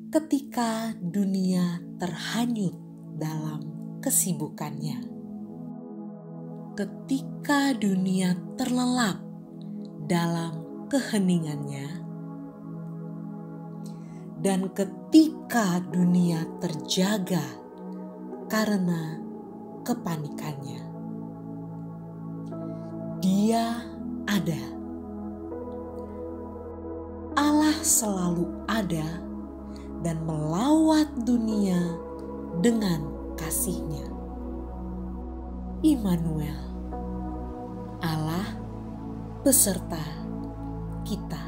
ketika dunia terhanyut dalam kesibukannya, ketika dunia terlelap dalam keheningannya, dan ketika dunia terjaga karena kepanikannya. Dia ada. Allah selalu ada dan melawat dunia dengan kasih-Nya. Immanuel, Allah beserta kita.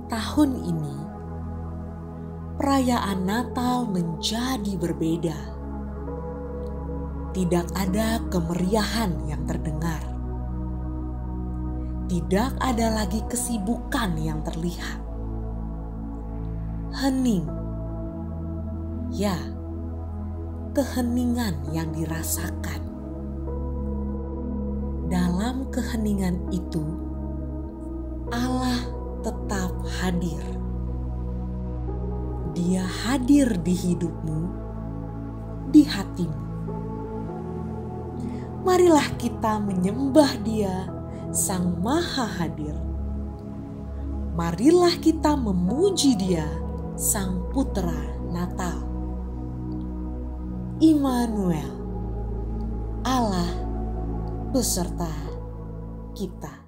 Tahun ini, perayaan Natal menjadi berbeda. Tidak ada kemeriahan yang terdengar. Tidak ada lagi kesibukan yang terlihat. Hening. Ya, keheningan yang dirasakan. Dalam keheningan itu, Allah tetap hadir. Dia hadir di hidupmu, di hatimu. Marilah kita menyembah Dia, Sang Maha Hadir. Marilah kita memuji Dia, Sang Putra Natal. Immanuel, Allah beserta kita.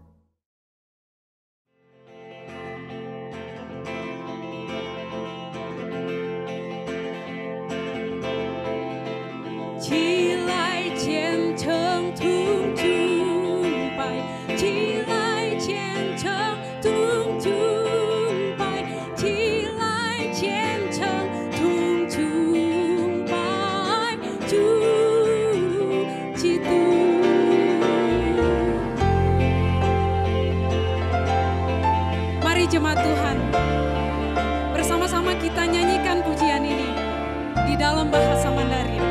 Jemaat Tuhan, bersama-sama kita nyanyikan pujian ini di dalam bahasa Mandarin.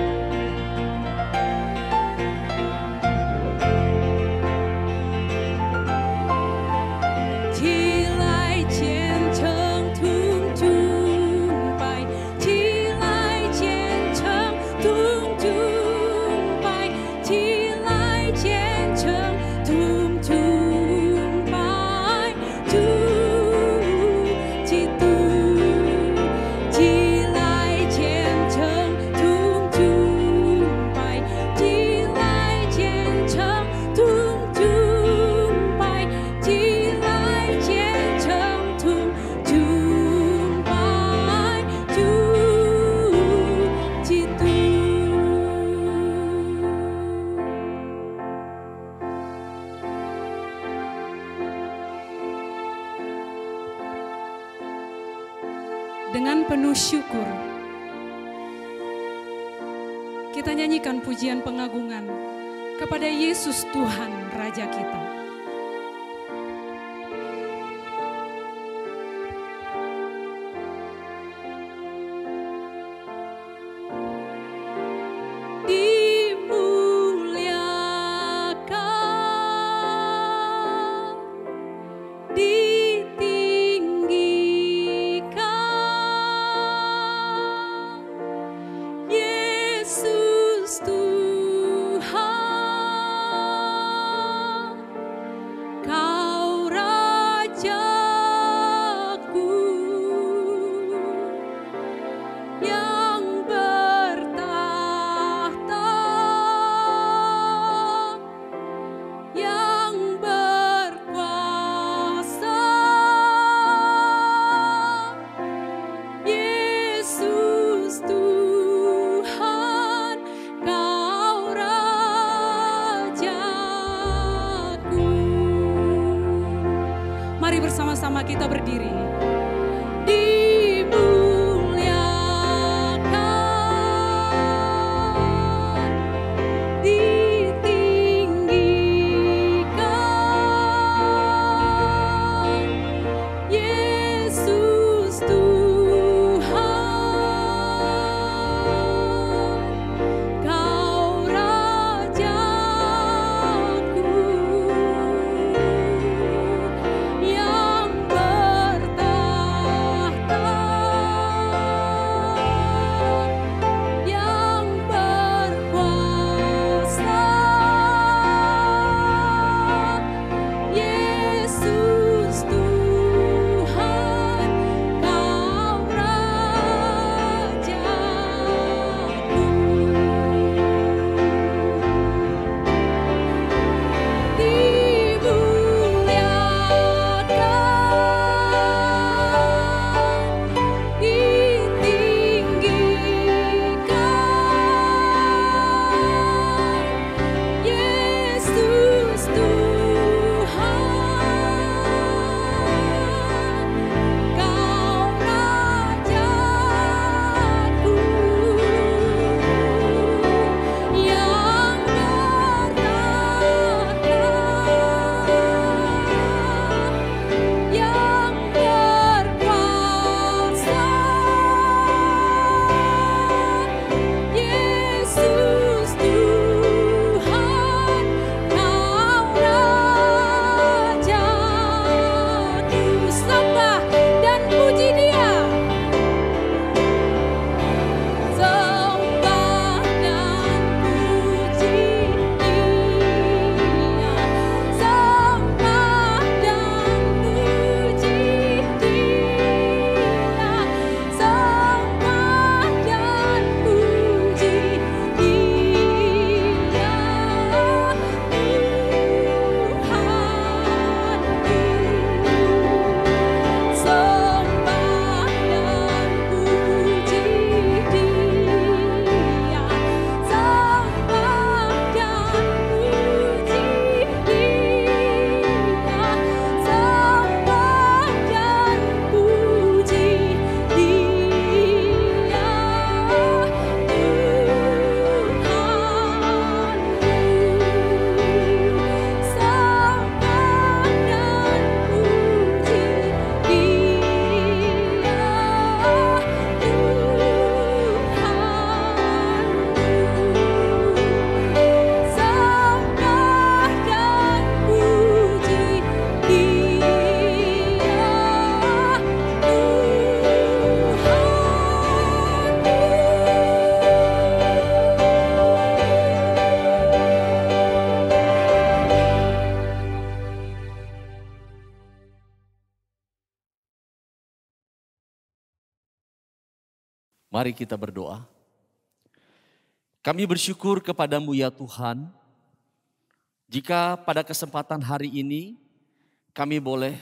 Dengan penuh syukur, kita nyanyikan pujian pengagungan kepada Yesus Tuhan Raja kita. Bersama-sama kita berdiri. Yang Mari kita berdoa. Kami bersyukur kepadamu ya Tuhan, jika pada kesempatan hari ini kami boleh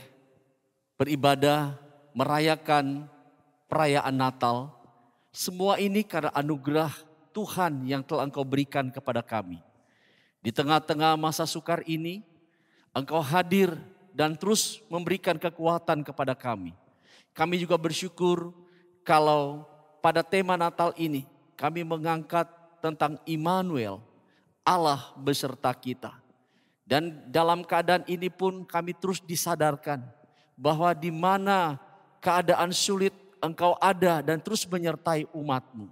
beribadah, merayakan perayaan Natal. Semua ini karena anugerah Tuhan yang telah Engkau berikan kepada kami. Di tengah-tengah masa sukar ini, Engkau hadir dan terus memberikan kekuatan kepada kami. Kami juga bersyukur kalau pada tema Natal ini kami mengangkat tentang Immanuel, Allah beserta kita. Dan dalam keadaan ini pun kami terus disadarkan bahwa di mana keadaan sulit Engkau ada dan terus menyertai umat-Mu.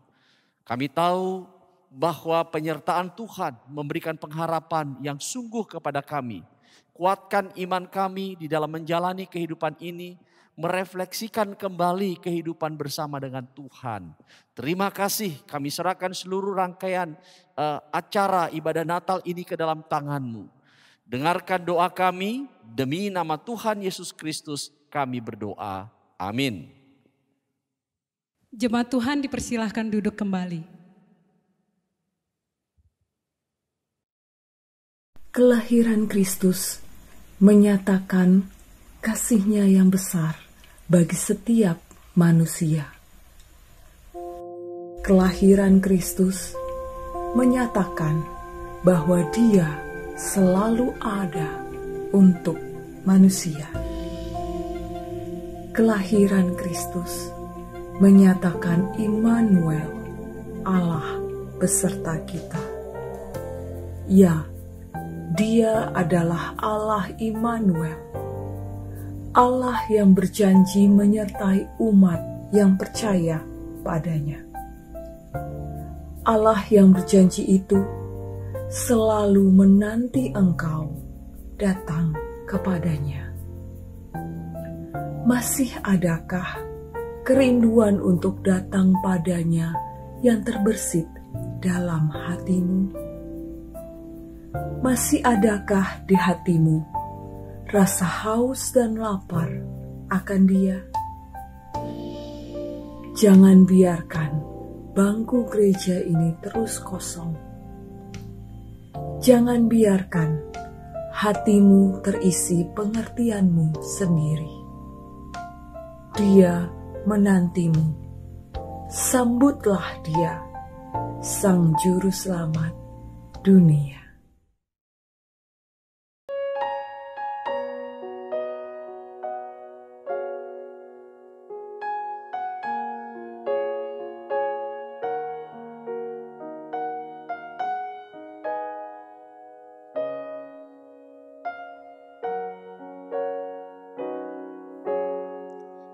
Kami tahu bahwa penyertaan Tuhan memberikan pengharapan yang sungguh kepada kami. Kuatkan iman kami di dalam menjalani kehidupan ini, merefleksikan kembali kehidupan bersama dengan Tuhan. Terima kasih, kami serahkan seluruh rangkaian acara ibadah Natal ini ke dalam tangan-Mu. Dengarkan doa kami, demi nama Tuhan Yesus Kristus kami berdoa. Amin. Jemaat Tuhan dipersilahkan duduk kembali. Kelahiran Kristus menyatakan kasih-Nya yang besar bagi setiap manusia. Kelahiran Kristus menyatakan bahwa Dia selalu ada untuk manusia. Kelahiran Kristus menyatakan Immanuel, Allah beserta kita. Ya, Dia adalah Allah Immanuel, Allah yang berjanji menyertai umat yang percaya padanya. Allah yang berjanji itu selalu menanti engkau datang kepadanya. Masih adakah kerinduan untuk datang padanya yang terbersit dalam hatimu? Masih adakah di hatimu rasa haus dan lapar akan Dia? Jangan biarkan bangku gereja ini terus kosong. Jangan biarkan hatimu terisi pengertianmu sendiri. Dia menantimu. Sambutlah Dia, Sang Juru Selamat dunia.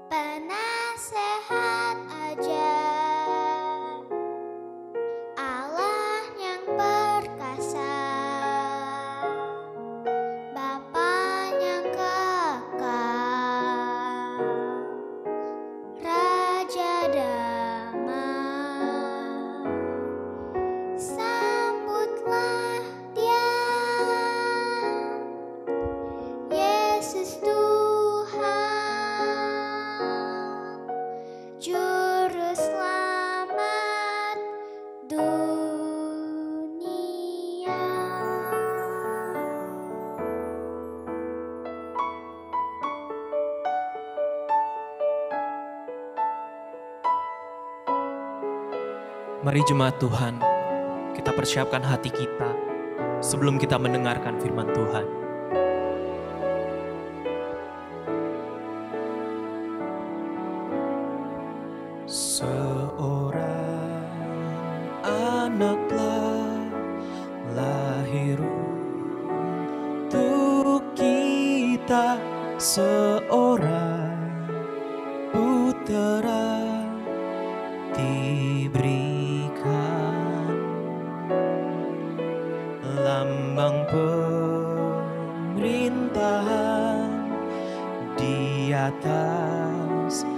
Penasehat ajar, Allah yang perkasa, Bapa yang kekal, Raja damai, sambutlah Dia, Yesus Juru Selamat dunia. Mari jemaat Tuhan, kita persiapkan hati kita sebelum kita mendengarkan firman Tuhan. Seorang anaklah lahir untuk kita, seorang putera diberikan, lambang pemerintahan di atas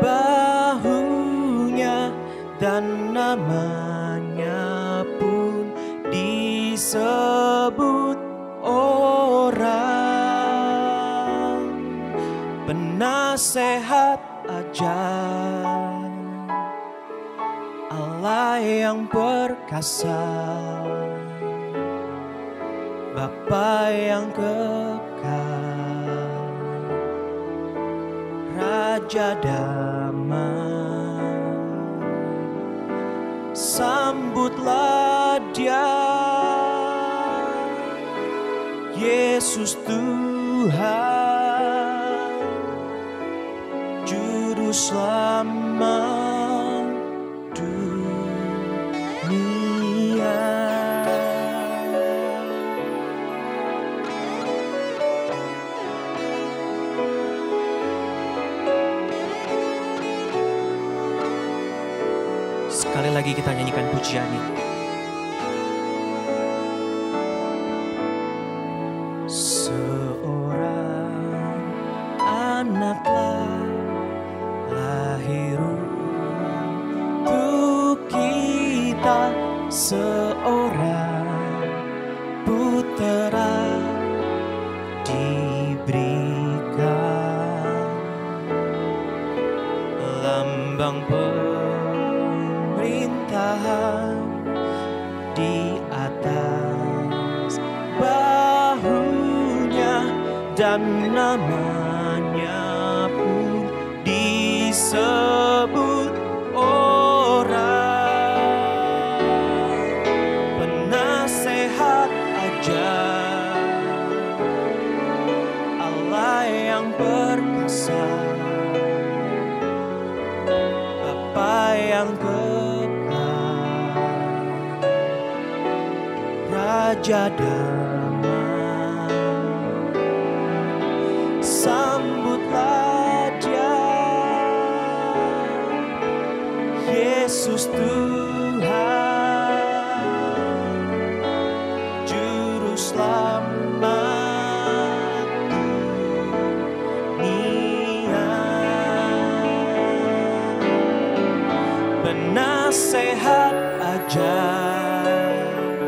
bahunya, dan namanya pun disebut orang penasehat ajar, Allah yang perkasa, Bapa yang kekal, Raja damai, sambutlah Dia, Yesus Tuhan, Juru Selamat dunia. Sekali lagi kita nyanyikan pujian ini. Seorang anaklah lahir untuk kita, seorang putera diberikan, lambang pemerintahan di atas bahunya, dan namanya pun disebut orang penasehat ajaib, Allah yang perkasa, Bapa yang kekal, Raja damai, sambutlah Dia, Yesus Tuhan, Juru Selamat dunia, penasehat ajaib,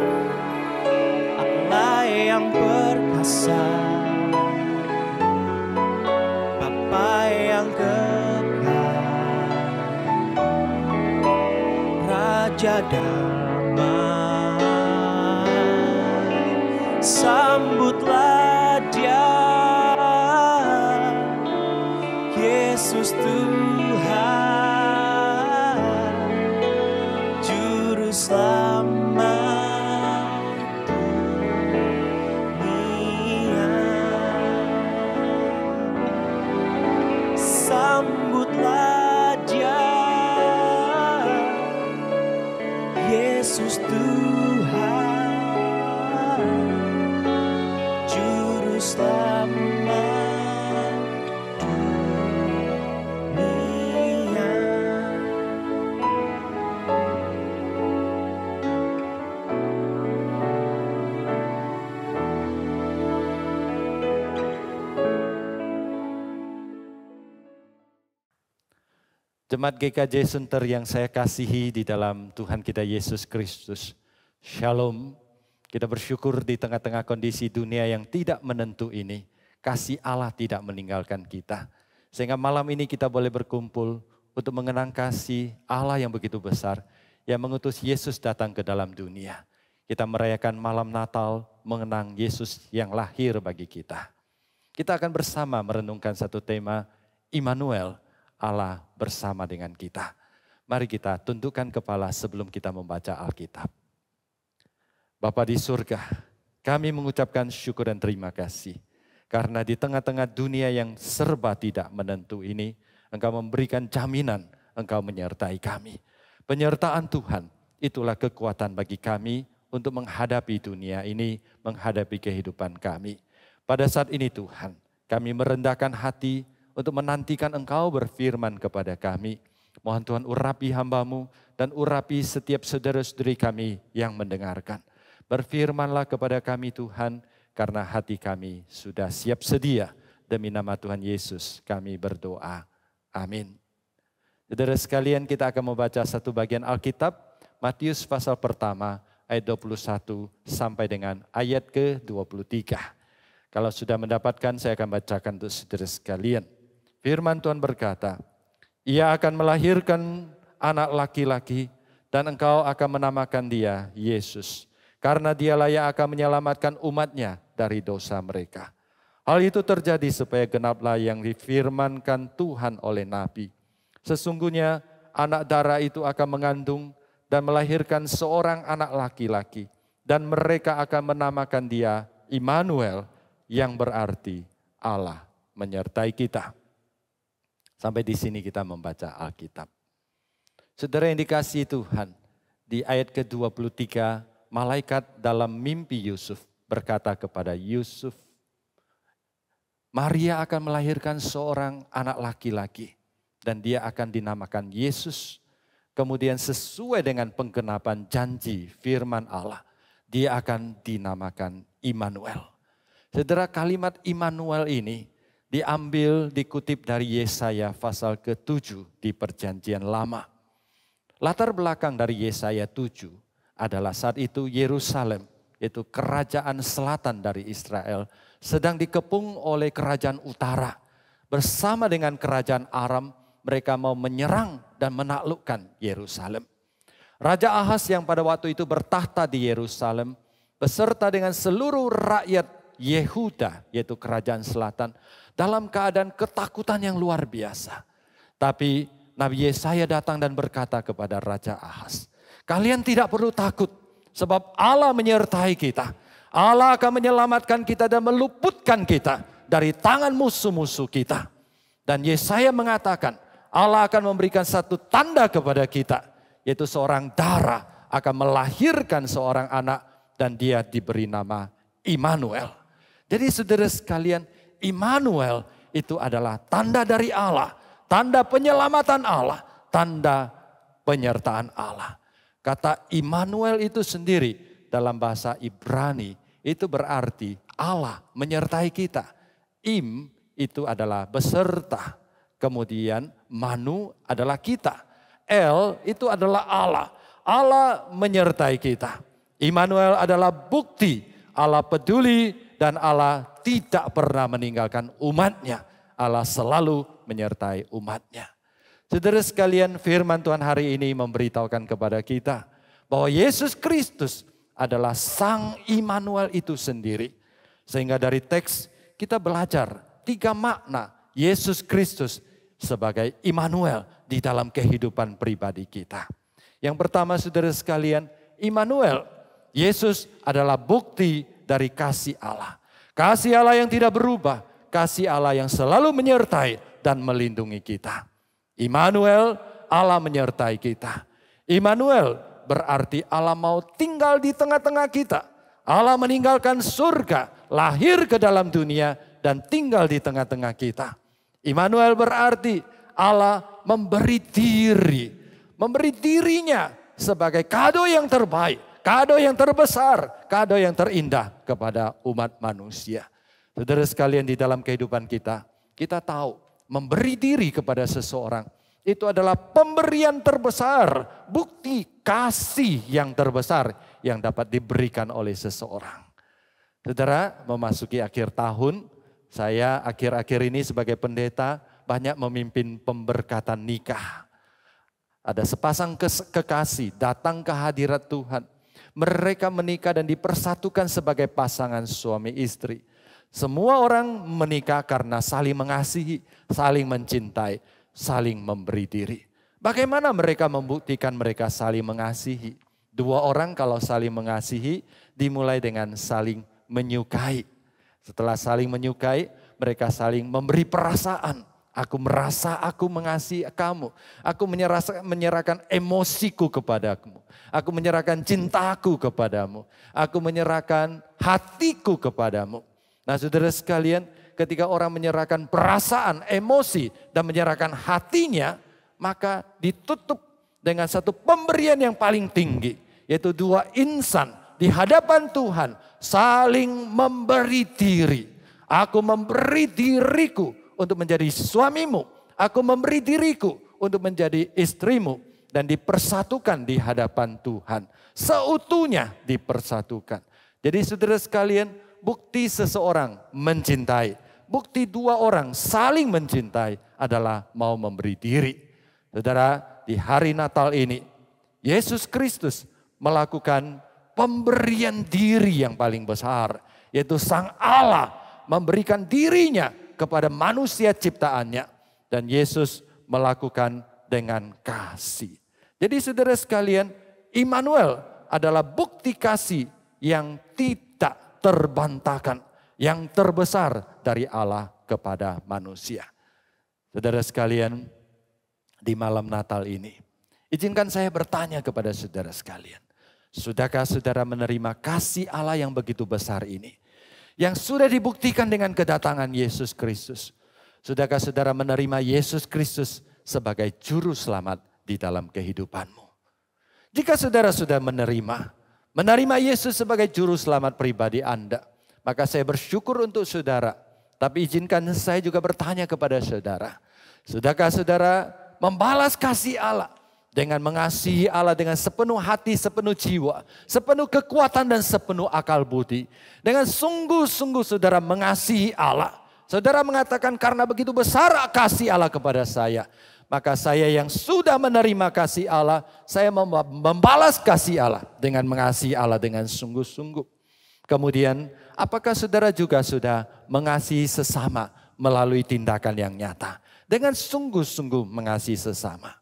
Allah yang perkasa, Bapa yang kekal, Raja damai, sambutlah Dia, Yesus Tuhan, Juru Selamat dunia. Sambutlah Dia, Yesus Tuhan, Juru Selamat dunia. Jemaat GKJ Sunter yang saya kasihi di dalam Tuhan kita Yesus Kristus. Shalom. Kita bersyukur di tengah-tengah kondisi dunia yang tidak menentu ini, kasih Allah tidak meninggalkan kita. Sehingga malam ini kita boleh berkumpul untuk mengenang kasih Allah yang begitu besar, yang mengutus Yesus datang ke dalam dunia. Kita merayakan malam Natal, mengenang Yesus yang lahir bagi kita. Kita akan bersama merenungkan satu tema, Immanuel, Allah bersama dengan kita. Mari kita tundukkan kepala sebelum kita membaca Alkitab. Bapa di surga, kami mengucapkan syukur dan terima kasih. Karena di tengah-tengah dunia yang serba tidak menentu ini, Engkau memberikan jaminan, Engkau menyertai kami. Penyertaan Tuhan, itulah kekuatan bagi kami untuk menghadapi dunia ini, menghadapi kehidupan kami. Pada saat ini Tuhan, kami merendahkan hati untuk menantikan Engkau berfirman kepada kami. Mohon Tuhan urapi hamba-Mu dan urapi setiap saudara-saudari kami yang mendengarkan. Berfirmanlah kepada kami Tuhan, karena hati kami sudah siap sedia. Demi nama Tuhan Yesus kami berdoa. Amin. Saudara sekalian, kita akan membaca satu bagian Alkitab, Matius pasal pertama ayat 21 sampai dengan ayat ke-23. Kalau sudah mendapatkan, saya akan bacakan untuk saudara sekalian. Firman Tuhan berkata, Ia akan melahirkan anak laki-laki dan engkau akan menamakan dia Yesus. Karena dialah yang akan menyelamatkan umatnya dari dosa mereka. Hal itu terjadi supaya genaplah yang difirmankan Tuhan oleh Nabi. Sesungguhnya anak darah itu akan mengandung dan melahirkan seorang anak laki-laki. Dan mereka akan menamakan dia Immanuel, yang berarti Allah menyertai kita. Sampai di sini kita membaca Alkitab. Saudara yang dikasihi Tuhan, di ayat ke-23, malaikat dalam mimpi Yusuf berkata kepada Yusuf, Maria akan melahirkan seorang anak laki-laki dan dia akan dinamakan Yesus. Kemudian sesuai dengan penggenapan janji firman Allah, dia akan dinamakan Immanuel. Saudara, kalimat Immanuel ini diambil, dikutip dari Yesaya pasal ke-7 di Perjanjian Lama. Latar belakang dari Yesaya 7 adalah saat itu Yerusalem, yaitu kerajaan selatan dari Israel, sedang dikepung oleh kerajaan utara. Bersama dengan kerajaan Aram, mereka mau menyerang dan menaklukkan Yerusalem. Raja Ahaz yang pada waktu itu bertahta di Yerusalem, beserta dengan seluruh rakyat Yehuda, yaitu kerajaan selatan, dalam keadaan ketakutan yang luar biasa. Tapi Nabi Yesaya datang dan berkata kepada Raja Ahaz, kalian tidak perlu takut, sebab Allah menyertai kita. Allah akan menyelamatkan kita dan meluputkan kita dari tangan musuh-musuh kita. Dan Yesaya mengatakan, Allah akan memberikan satu tanda kepada kita, yaitu seorang darah akan melahirkan seorang anak dan dia diberi nama Immanuel. Jadi saudara sekalian, Immanuel itu adalah tanda dari Allah, tanda penyelamatan Allah, tanda penyertaan Allah. Kata Immanuel itu sendiri dalam bahasa Ibrani itu berarti Allah menyertai kita. Im itu adalah beserta. Kemudian Manu adalah kita. El itu adalah Allah. Allah menyertai kita. Immanuel adalah bukti Allah peduli dan Allah tidak pernah meninggalkan umatnya. Allah selalu menyertai umatnya. Saudara sekalian, firman Tuhan hari ini memberitahukan kepada kita bahwa Yesus Kristus adalah Sang Immanuel itu sendiri. Sehingga dari teks kita belajar 3 makna Yesus Kristus sebagai Immanuel di dalam kehidupan pribadi kita. Yang pertama saudara sekalian, Immanuel, Yesus adalah bukti dari kasih Allah. Kasih Allah yang tidak berubah, kasih Allah yang selalu menyertai dan melindungi kita. Immanuel, Allah menyertai kita. Immanuel berarti Allah mau tinggal di tengah-tengah kita. Allah meninggalkan surga, lahir ke dalam dunia dan tinggal di tengah-tengah kita. Immanuel berarti Allah memberi diri, memberi dirinya sebagai kado yang terbaik, kado yang terbesar, kado yang terindah kepada umat manusia. Saudara sekalian, di dalam kehidupan kita, kita tahu memberi diri kepada seseorang itu adalah pemberian terbesar, bukti kasih yang terbesar yang dapat diberikan oleh seseorang. Saudara, memasuki akhir tahun, saya akhir-akhir ini sebagai pendeta banyak memimpin pemberkatan nikah. Ada sepasang kekasih datang ke hadirat Tuhan. Mereka menikah dan dipersatukan sebagai pasangan suami istri. Semua orang menikah karena saling mengasihi, saling mencintai, saling memberi diri. Bagaimana mereka membuktikan mereka saling mengasihi? 2 orang kalau saling mengasihi dimulai dengan saling menyukai. Setelah saling menyukai, mereka saling memberi perasaan. Aku merasa aku mengasihi kamu. Aku menyerahkan emosiku kepadamu. Aku menyerahkan cintaku kepadamu. Aku menyerahkan hatiku kepadamu. Nah saudara sekalian, ketika orang menyerahkan perasaan, emosi, dan menyerahkan hatinya, maka ditutup dengan satu pemberian yang paling tinggi. Yaitu 2 insan di hadapan Tuhan saling memberi diri. Aku memberi diriku untuk menjadi suamimu. Aku memberi diriku untuk menjadi istrimu. Dan dipersatukan di hadapan Tuhan. Seutuhnya dipersatukan. Jadi saudara sekalian, bukti seseorang mencintai, bukti 2 orang saling mencintai adalah mau memberi diri. Saudara, di hari Natal ini, Yesus Kristus melakukan pemberian diri yang paling besar. Yaitu Sang Allah memberikan dirinya kepada manusia ciptaannya. Dan Yesus melakukan dengan kasih. Jadi saudara sekalian, Immanuel adalah bukti kasih yang tidak terbantahkan. Yang terbesar dari Allah kepada manusia. Saudara sekalian, di malam Natal ini, izinkan saya bertanya kepada saudara sekalian. Sudahkah saudara menerima kasih Allah yang begitu besar ini? Yang sudah dibuktikan dengan kedatangan Yesus Kristus. Sudahkah saudara menerima Yesus Kristus sebagai juru selamat di dalam kehidupanmu? Jika saudara sudah menerima Yesus sebagai juru selamat pribadi Anda, maka saya bersyukur untuk saudara. Tapi izinkan saya juga bertanya kepada saudara. Sudahkah saudara membalas kasih Allah dengan mengasihi Allah dengan sepenuh hati, sepenuh jiwa, sepenuh kekuatan dan sepenuh akal budi. Dengan sungguh-sungguh saudara mengasihi Allah. Saudara mengatakan karena begitu besar kasih Allah kepada saya. Maka saya yang sudah menerima kasih Allah, saya membalas kasih Allah dengan mengasihi Allah dengan sungguh-sungguh. Kemudian apakah saudara juga sudah mengasihi sesama melalui tindakan yang nyata? Dengan sungguh-sungguh mengasihi sesama.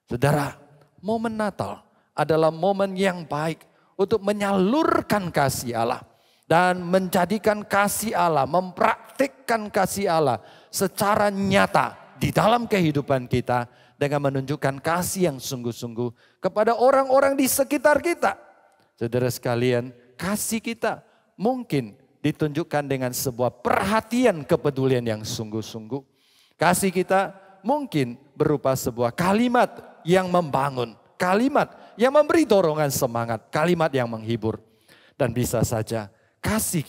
Saudara, momen Natal adalah momen yang baik untuk menyalurkan kasih Allah. Dan menjadikan kasih Allah, mempraktikkan kasih Allah secara nyata di dalam kehidupan kita. Dengan menunjukkan kasih yang sungguh-sungguh kepada orang-orang di sekitar kita. Saudara sekalian, kasih kita mungkin ditunjukkan dengan sebuah perhatian kepedulian yang sungguh-sungguh. Kasih kita mungkin berupa sebuah kalimat yang membangun. Kalimat yang memberi dorongan semangat. Kalimat yang menghibur. Dan bisa saja kasih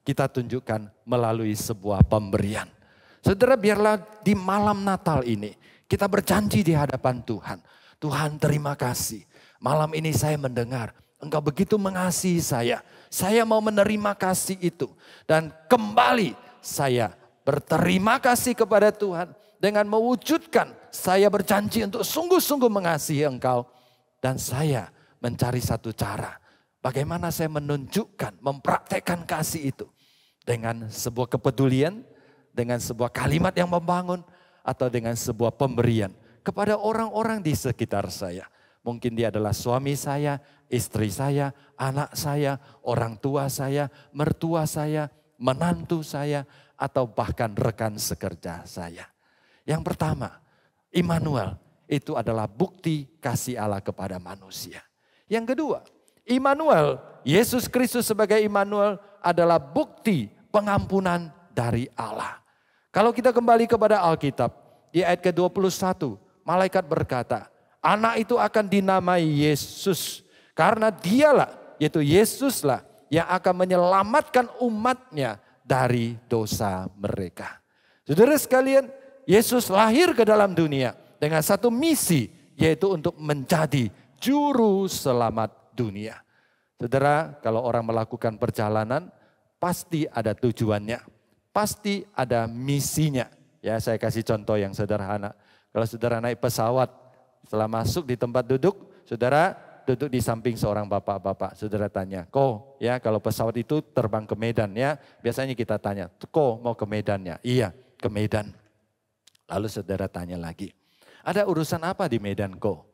kita tunjukkan melalui sebuah pemberian. Saudara, biarlah di malam Natal ini kita berjanji di hadapan Tuhan. Tuhan, terima kasih. Malam ini saya mendengar Engkau begitu mengasihi saya. Saya mau menerima kasih itu. Dan kembali saya berterima kasih kepada Tuhan. Dengan mewujudkan saya berjanji untuk sungguh-sungguh mengasihi Engkau. Dan saya mencari satu cara. Bagaimana saya menunjukkan, mempraktekkan kasih itu. Dengan sebuah kepedulian, dengan sebuah kalimat yang membangun. Atau dengan sebuah pemberian kepada orang-orang di sekitar saya. Mungkin dia adalah suami saya, istri saya, anak saya, orang tua saya, mertua saya, menantu saya, atau bahkan rekan sekerja saya. Yang pertama, Immanuel itu adalah bukti kasih Allah kepada manusia. Yang kedua, Immanuel, Yesus Kristus sebagai Immanuel adalah bukti pengampunan dari Allah. Kalau kita kembali kepada Alkitab, di ayat ke-21, malaikat berkata, anak itu akan dinamai Yesus. Karena dialah, yaitu Yesuslah yang akan menyelamatkan umatnya dari dosa mereka. Saudara sekalian, Yesus lahir ke dalam dunia dengan satu misi, yaitu untuk menjadi juru selamat dunia. Saudara, kalau orang melakukan perjalanan, pasti ada tujuannya. Pasti ada misinya. Ya, saya kasih contoh yang sederhana. Kalau saudara naik pesawat, setelah masuk di tempat duduk, saudara duduk di samping seorang bapak-bapak. Saudara tanya, "Ko, ya kalau pesawat itu terbang ke Medan ya." Biasanya kita tanya, "Ko mau ke Medan ya?" "Iya, ke Medan." Lalu saudara tanya lagi, "Ada urusan apa di Medan, Ko?"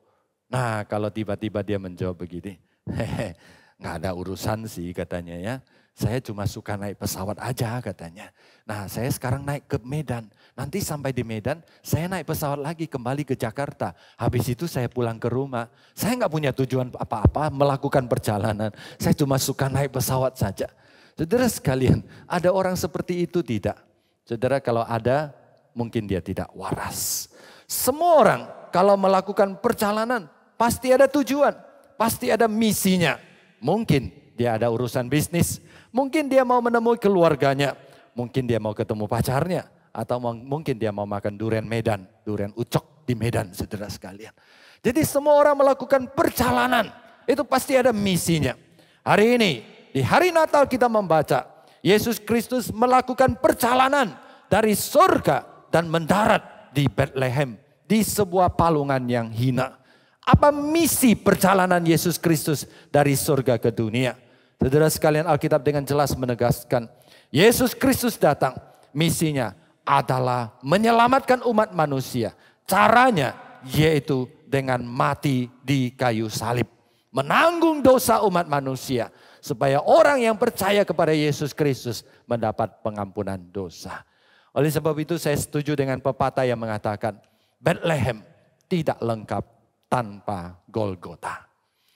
Nah, kalau tiba-tiba dia menjawab begini, "Hehe, nggak ada urusan sih," katanya ya. "Saya cuma suka naik pesawat aja," katanya. "Nah, saya sekarang naik ke Medan. Nanti sampai di Medan, saya naik pesawat lagi kembali ke Jakarta. Habis itu saya pulang ke rumah. Saya nggak punya tujuan apa-apa melakukan perjalanan. Saya cuma suka naik pesawat saja." Saudara sekalian, ada orang seperti itu tidak? Saudara, kalau ada, mungkin dia tidak waras. Semua orang kalau melakukan perjalanan, pasti ada tujuan. Pasti ada misinya. Mungkin dia ada urusan bisnis. Mungkin dia mau menemui keluarganya. Mungkin dia mau ketemu pacarnya. Atau mungkin dia mau makan durian Medan. Durian ucok di Medan, saudara sekalian. Jadi semua orang melakukan perjalanan. Itu pasti ada misinya. Hari ini, di hari Natal kita membaca. Yesus Kristus melakukan perjalanan dari surga dan mendarat di Bethlehem. Di sebuah palungan yang hina. Apa misi perjalanan Yesus Kristus dari surga ke dunia? Saudara sekalian, Alkitab dengan jelas menegaskan, Yesus Kristus datang, misinya adalah menyelamatkan umat manusia. Caranya yaitu dengan mati di kayu salib. Menanggung dosa umat manusia. Supaya orang yang percaya kepada Yesus Kristus mendapat pengampunan dosa. Oleh sebab itu saya setuju dengan pepatah yang mengatakan, Bethlehem tidak lengkap tanpa Golgota.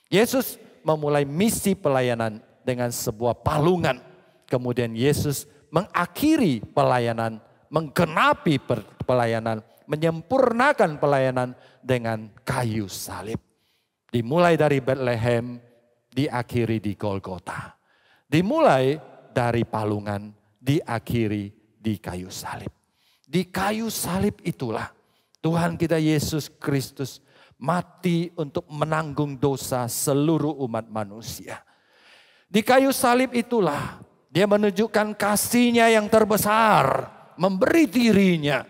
Yesus memulai misi pelayanan dengan sebuah palungan. Kemudian Yesus mengakhiri pelayanan, menggenapi pelayanan, menyempurnakan pelayanan dengan kayu salib. Dimulai dari Bethlehem, diakhiri di Golgota. Dimulai dari palungan, diakhiri di kayu salib. Di kayu salib itulah Tuhan kita Yesus Kristus mati untuk menanggung dosa seluruh umat manusia. Di kayu salib itulah dia menunjukkan kasihnya yang terbesar, memberi dirinya.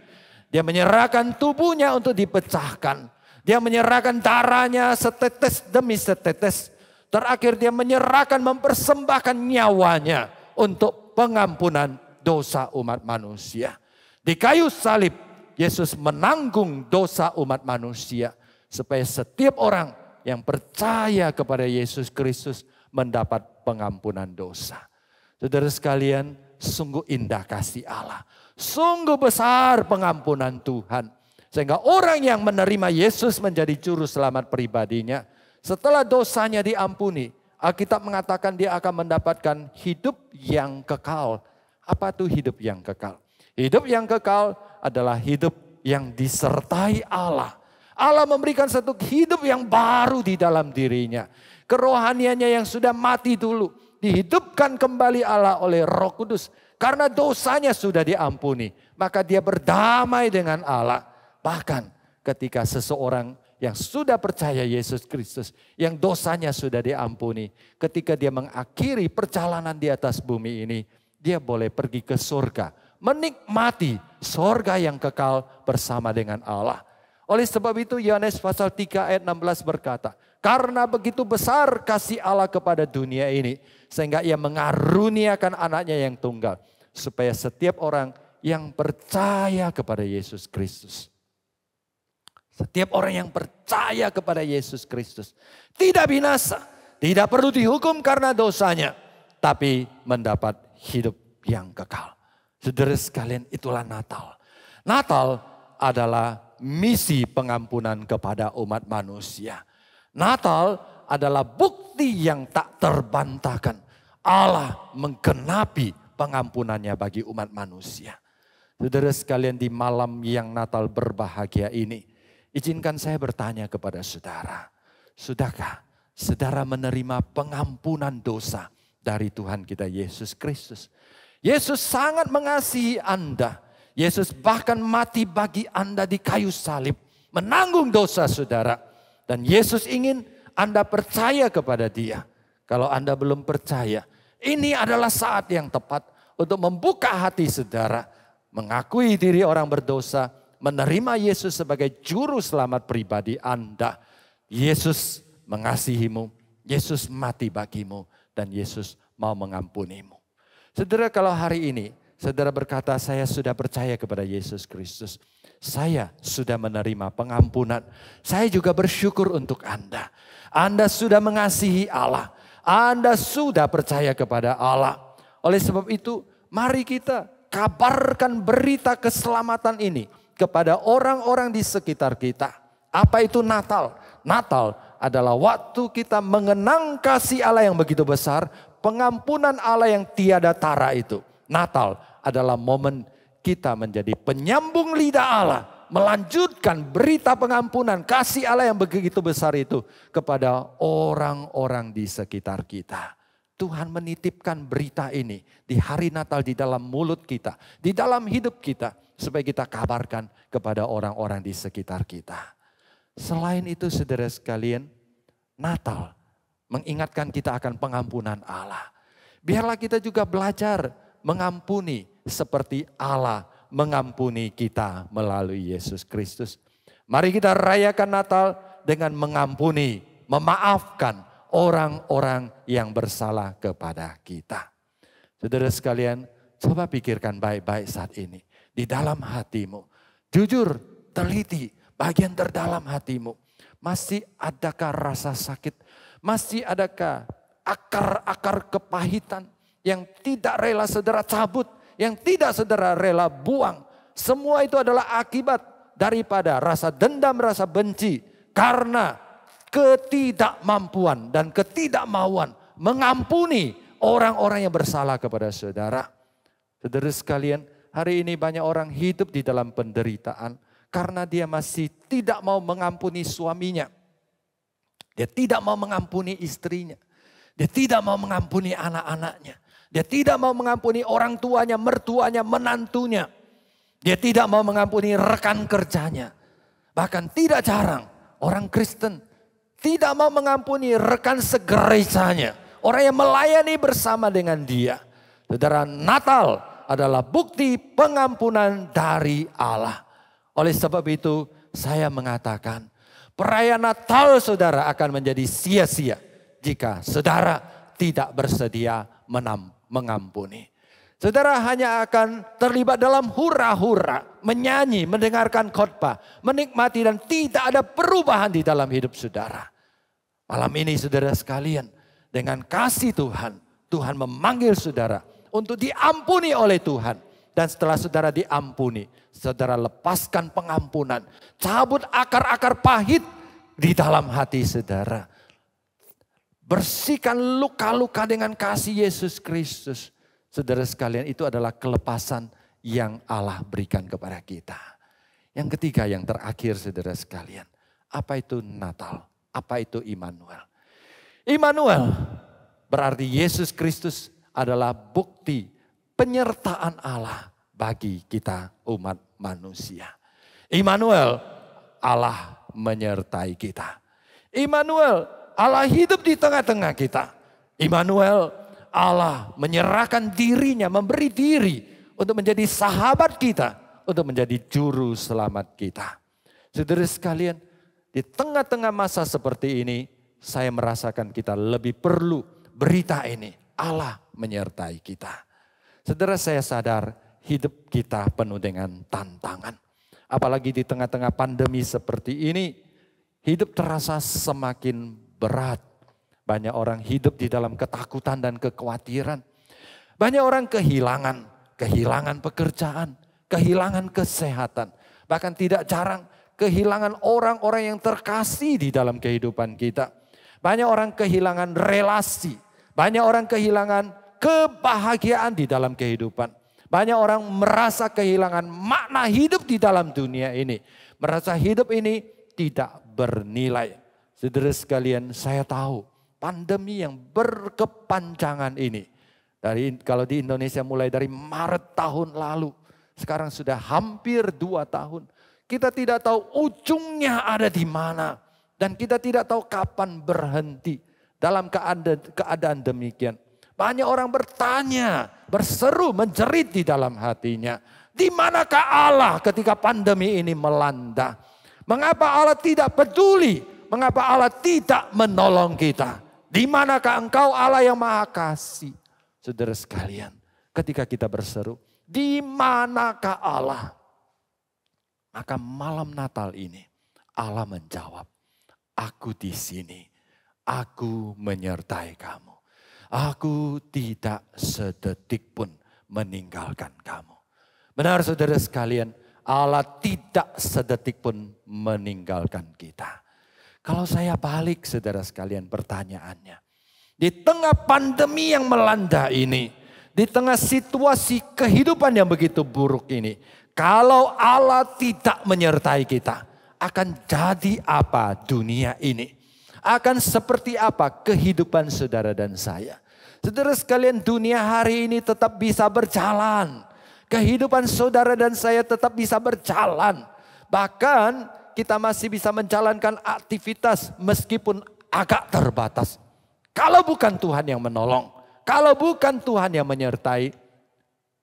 Dia menyerahkan tubuhnya untuk dipecahkan. Dia menyerahkan darahnya setetes demi setetes. Terakhir dia menyerahkan, mempersembahkan nyawanya untuk pengampunan dosa umat manusia. Di kayu salib, Yesus menanggung dosa umat manusia. Supaya setiap orang yang percaya kepada Yesus Kristus mendapat pengampunan dosa. Saudara sekalian, sungguh indah kasih Allah. Sungguh besar pengampunan Tuhan. Sehingga orang yang menerima Yesus menjadi juru selamat pribadinya, setelah dosanya diampuni, Alkitab mengatakan dia akan mendapatkan hidup yang kekal. Apa itu hidup yang kekal? Hidup yang kekal adalah hidup yang disertai Allah. Allah memberikan satu hidup yang baru di dalam dirinya. Kerohaniannya yang sudah mati dulu, dihidupkan kembali Allah oleh Roh Kudus. Karena dosanya sudah diampuni, maka dia berdamai dengan Allah. Bahkan ketika seseorang yang sudah percaya Yesus Kristus, yang dosanya sudah diampuni, ketika dia mengakhiri perjalanan di atas bumi ini, dia boleh pergi ke surga, menikmati surga yang kekal bersama dengan Allah. Oleh sebab itu Yohanes pasal 3 ayat 16 berkata, karena begitu besar kasih Allah kepada dunia ini, sehingga ia mengaruniakan anaknya yang tunggal, supaya setiap orang yang percaya kepada Yesus Kristus. Setiap orang yang percaya kepada Yesus Kristus tidak binasa, tidak perlu dihukum karena dosanya, tapi mendapat hidup yang kekal. Saudara sekalian, itulah Natal. Natal adalah misi pengampunan kepada umat manusia. Natal adalah bukti yang tak terbantahkan. Allah menggenapi pengampunannya bagi umat manusia. Saudara sekalian, di malam yang Natal berbahagia ini, izinkan saya bertanya kepada saudara, sudahkah saudara menerima pengampunan dosa dari Tuhan kita Yesus Kristus? Yesus sangat mengasihi Anda. Yesus bahkan mati bagi Anda di kayu salib, menanggung dosa saudara. Dan Yesus ingin Anda percaya kepada Dia. Kalau Anda belum percaya, ini adalah saat yang tepat untuk membuka hati saudara, mengakui diri orang berdosa, menerima Yesus sebagai juru selamat pribadi Anda. Yesus mengasihimu, Yesus mati bagimu, dan Yesus mau mengampunimu. Saudara, kalau hari ini saudara berkata, saya sudah percaya kepada Yesus Kristus, saya sudah menerima pengampunan, saya juga bersyukur untuk Anda. Anda sudah mengasihi Allah, Anda sudah percaya kepada Allah. Oleh sebab itu, mari kita kabarkan berita keselamatan ini kepada orang-orang di sekitar kita. Apa itu Natal? Natal adalah waktu kita mengenang kasih Allah yang begitu besar, pengampunan Allah yang tiada tara itu. Natal adalah momen kita menjadi penyambung lidah Allah, melanjutkan berita pengampunan kasih Allah yang begitu besar itu kepada orang-orang di sekitar kita. Tuhan menitipkan berita ini di hari Natal di dalam mulut kita, di dalam hidup kita, supaya kita kabarkan kepada orang-orang di sekitar kita. Selain itu saudara sekalian, Natal mengingatkan kita akan pengampunan Allah. Biarlah kita juga belajar mengampuni seperti Allah mengampuni kita melalui Yesus Kristus. Mari kita rayakan Natal dengan mengampuni, memaafkan orang-orang yang bersalah kepada kita. Saudara sekalian, coba pikirkan baik-baik saat ini. Di dalam hatimu, jujur, teliti, bagian terdalam hatimu. Masih adakah rasa sakit? Masih adakah akar-akar kepahitan yang tidak rela saudara cabut, yang tidak saudara rela buang? Semua itu adalah akibat daripada rasa dendam, rasa benci. Karena ketidakmampuan dan ketidakmauan mengampuni orang-orang yang bersalah kepada saudara. Saudara sekalian, hari ini banyak orang hidup di dalam penderitaan karena dia masih tidak mau mengampuni suaminya. Dia tidak mau mengampuni istrinya. Dia tidak mau mengampuni anak-anaknya. Dia tidak mau mengampuni orang tuanya, mertuanya, menantunya. Dia tidak mau mengampuni rekan kerjanya. Bahkan tidak jarang orang Kristen tidak mau mengampuni rekan segerejanya. Orang yang melayani bersama dengan dia. Saudara, Natal adalah bukti pengampunan dari Allah. Oleh sebab itu saya mengatakan perayaan Natal saudara akan menjadi sia-sia jika saudara tidak bersedia mengampuni. Saudara hanya akan terlibat dalam hura-hura, menyanyi, mendengarkan khotbah, menikmati dan tidak ada perubahan di dalam hidup saudara. Malam ini saudara sekalian, dengan kasih Tuhan, Tuhan memanggil saudara untuk diampuni oleh Tuhan. Dan setelah saudara diampuni, saudara lepaskan pengampunan. Cabut akar-akar pahit di dalam hati saudara. Bersihkan luka-luka dengan kasih Yesus Kristus. Saudara sekalian, itu adalah kelepasan yang Allah berikan kepada kita. Yang ketiga, yang terakhir saudara sekalian. Apa itu Natal? Apa itu Immanuel? Immanuel berarti Yesus Kristus adalah bukti penyertaan Allah bagi kita umat manusia. Immanuel, Allah menyertai kita. Immanuel, Allah hidup di tengah-tengah kita. Immanuel, Allah menyerahkan dirinya, memberi diri untuk menjadi sahabat kita, untuk menjadi juru selamat kita. Saudara sekalian, di tengah-tengah masa seperti ini, saya merasakan kita lebih perlu berita ini. Allah menyertai kita. Saudara, saya sadar hidup kita penuh dengan tantangan. Apalagi di tengah-tengah pandemi seperti ini, hidup terasa semakin berat. Banyak orang hidup di dalam ketakutan dan kekhawatiran. Banyak orang kehilangan pekerjaan, kehilangan kesehatan. Bahkan tidak jarang kehilangan orang-orang yang terkasih di dalam kehidupan kita. Banyak orang kehilangan relasi. Banyak orang kehilangan kebahagiaan di dalam kehidupan. Banyak orang merasa kehilangan makna hidup di dalam dunia ini. Merasa hidup ini tidak bernilai. Saudara sekalian, saya tahu pandemi yang berkepanjangan ini. Kalau di Indonesia mulai dari Maret tahun lalu. Sekarang sudah hampir 2 tahun. Kita tidak tahu ujungnya ada di mana. Dan kita tidak tahu kapan berhenti dalam keadaan demikian. Banyak orang bertanya, berseru, menjerit di dalam hatinya. Di manakah Allah ketika pandemi ini melanda? Mengapa Allah tidak peduli? Mengapa Allah tidak menolong kita? Di manakah engkau Allah yang maha kasih? Saudara sekalian, ketika kita berseru, di manakah Allah? Maka malam Natal ini Allah menjawab, aku di sini, aku menyertai kamu. Aku tidak sedetik pun meninggalkan kamu. Benar saudara sekalian, Allah tidak sedetik pun meninggalkan kita. Kalau saya balik saudara sekalian pertanyaannya. Di tengah pandemi yang melanda ini, di tengah situasi kehidupan yang begitu buruk ini, kalau Allah tidak menyertai kita, akan jadi apa dunia ini? Akan seperti apa kehidupan saudara dan saya? Saudara sekalian, dunia hari ini tetap bisa berjalan. Kehidupan saudara dan saya tetap bisa berjalan. Bahkan kita masih bisa menjalankan aktivitas meskipun agak terbatas. Kalau bukan Tuhan yang menolong, kalau bukan Tuhan yang menyertai,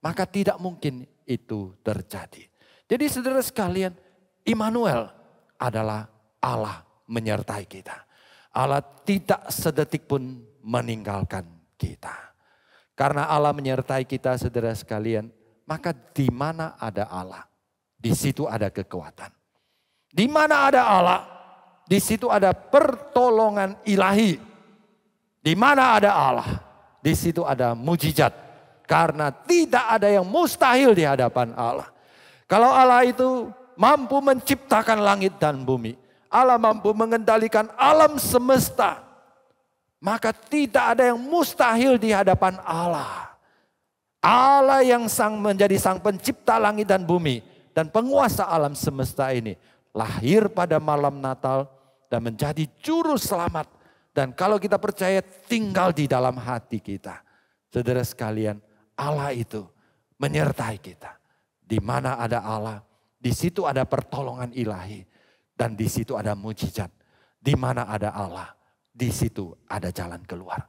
maka tidak mungkin itu terjadi. Jadi saudara sekalian, Immanuel adalah Allah menyertai kita. Allah tidak sedetik pun meninggalkan kita. Karena Allah menyertai kita, saudara sekalian, maka di mana ada Allah, di situ ada kekuatan. Di mana ada Allah, di situ ada pertolongan ilahi. Di mana ada Allah, di situ ada mujizat. Karena tidak ada yang mustahil di hadapan Allah. Kalau Allah itu mampu menciptakan langit dan bumi, Allah mampu mengendalikan alam semesta, maka tidak ada yang mustahil di hadapan Allah. Allah yang menjadi sang pencipta langit dan bumi dan penguasa alam semesta ini lahir pada malam Natal dan menjadi juru selamat. Dan kalau kita percaya tinggal di dalam hati kita. Saudara sekalian, Allah itu menyertai kita. Di mana ada Allah, di situ ada pertolongan ilahi. Dan di situ ada mujizat. Di mana ada Allah, di situ ada jalan keluar.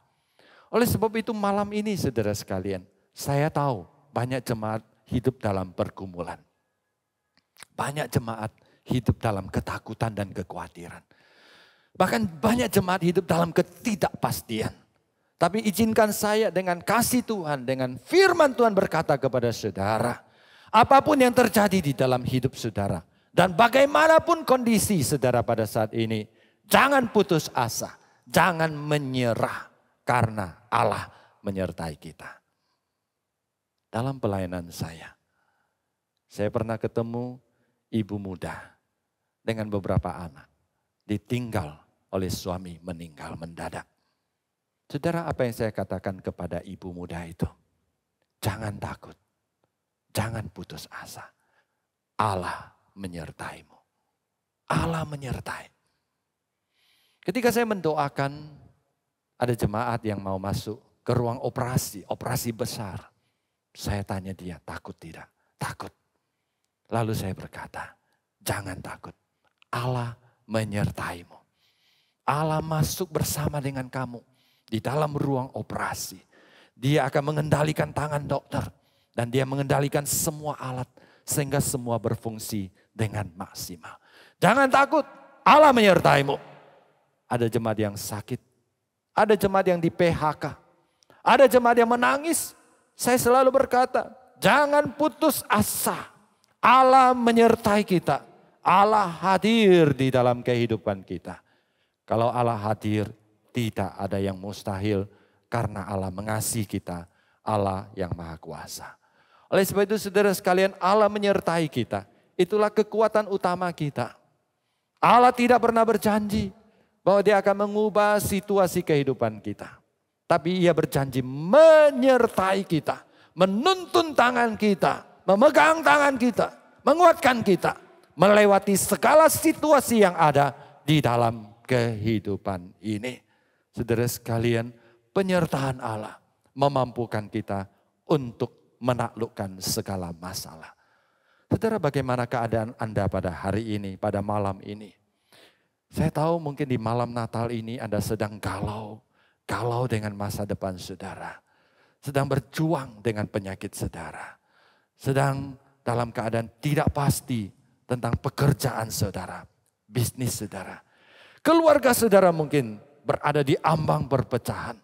Oleh sebab itu malam ini saudara sekalian, saya tahu banyak jemaat hidup dalam pergumulan. Banyak jemaat hidup dalam ketakutan dan kekhawatiran. Bahkan banyak jemaat hidup dalam ketidakpastian. Tapi izinkan saya dengan kasih Tuhan, dengan firman Tuhan berkata kepada saudara, apapun yang terjadi di dalam hidup saudara, dan bagaimanapun kondisi saudara pada saat ini, jangan putus asa, jangan menyerah, karena Allah menyertai kita. Dalam pelayanan saya pernah ketemu ibu muda dengan beberapa anak, ditinggal oleh suami meninggal mendadak. Saudara, apa yang saya katakan kepada ibu muda itu? Jangan takut, jangan putus asa. Allah menyertaimu. Allah menyertai. Ketika saya mendoakan, ada jemaat yang mau masuk ke ruang operasi besar. Saya tanya dia, takut tidak? Takut. Lalu saya berkata, jangan takut. Allah menyertaimu. Allah masuk bersama dengan kamu di dalam ruang operasi. Dia akan mengendalikan tangan dokter. Dan dia mengendalikan semua alat sehingga semua berfungsi dengan maksimal. Jangan takut, Allah menyertaimu. Ada jemaat yang sakit. Ada jemaat yang di PHK. Ada jemaat yang menangis. Saya selalu berkata, jangan putus asa. Allah menyertai kita. Allah hadir di dalam kehidupan kita. Kalau Allah hadir, tidak ada yang mustahil karena Allah mengasihi kita. Allah yang maha kuasa. Oleh sebab itu saudara sekalian, Allah menyertai kita. Itulah kekuatan utama kita. Allah tidak pernah berjanji bahwa dia akan mengubah situasi kehidupan kita. Tapi ia berjanji menyertai kita, menuntun tangan kita, memegang tangan kita, menguatkan kita, melewati segala situasi yang ada di dalam kehidupan ini. Saudara sekalian, penyertaan Allah memampukan kita untuk menaklukkan segala masalah. Saudara, bagaimana keadaan Anda pada hari ini, pada malam ini? Saya tahu mungkin di malam Natal ini Anda sedang galau dengan masa depan saudara. Sedang berjuang dengan penyakit saudara. Sedang dalam keadaan tidak pasti tentang pekerjaan saudara, bisnis saudara. Keluarga saudara mungkin berada di ambang perpecahan.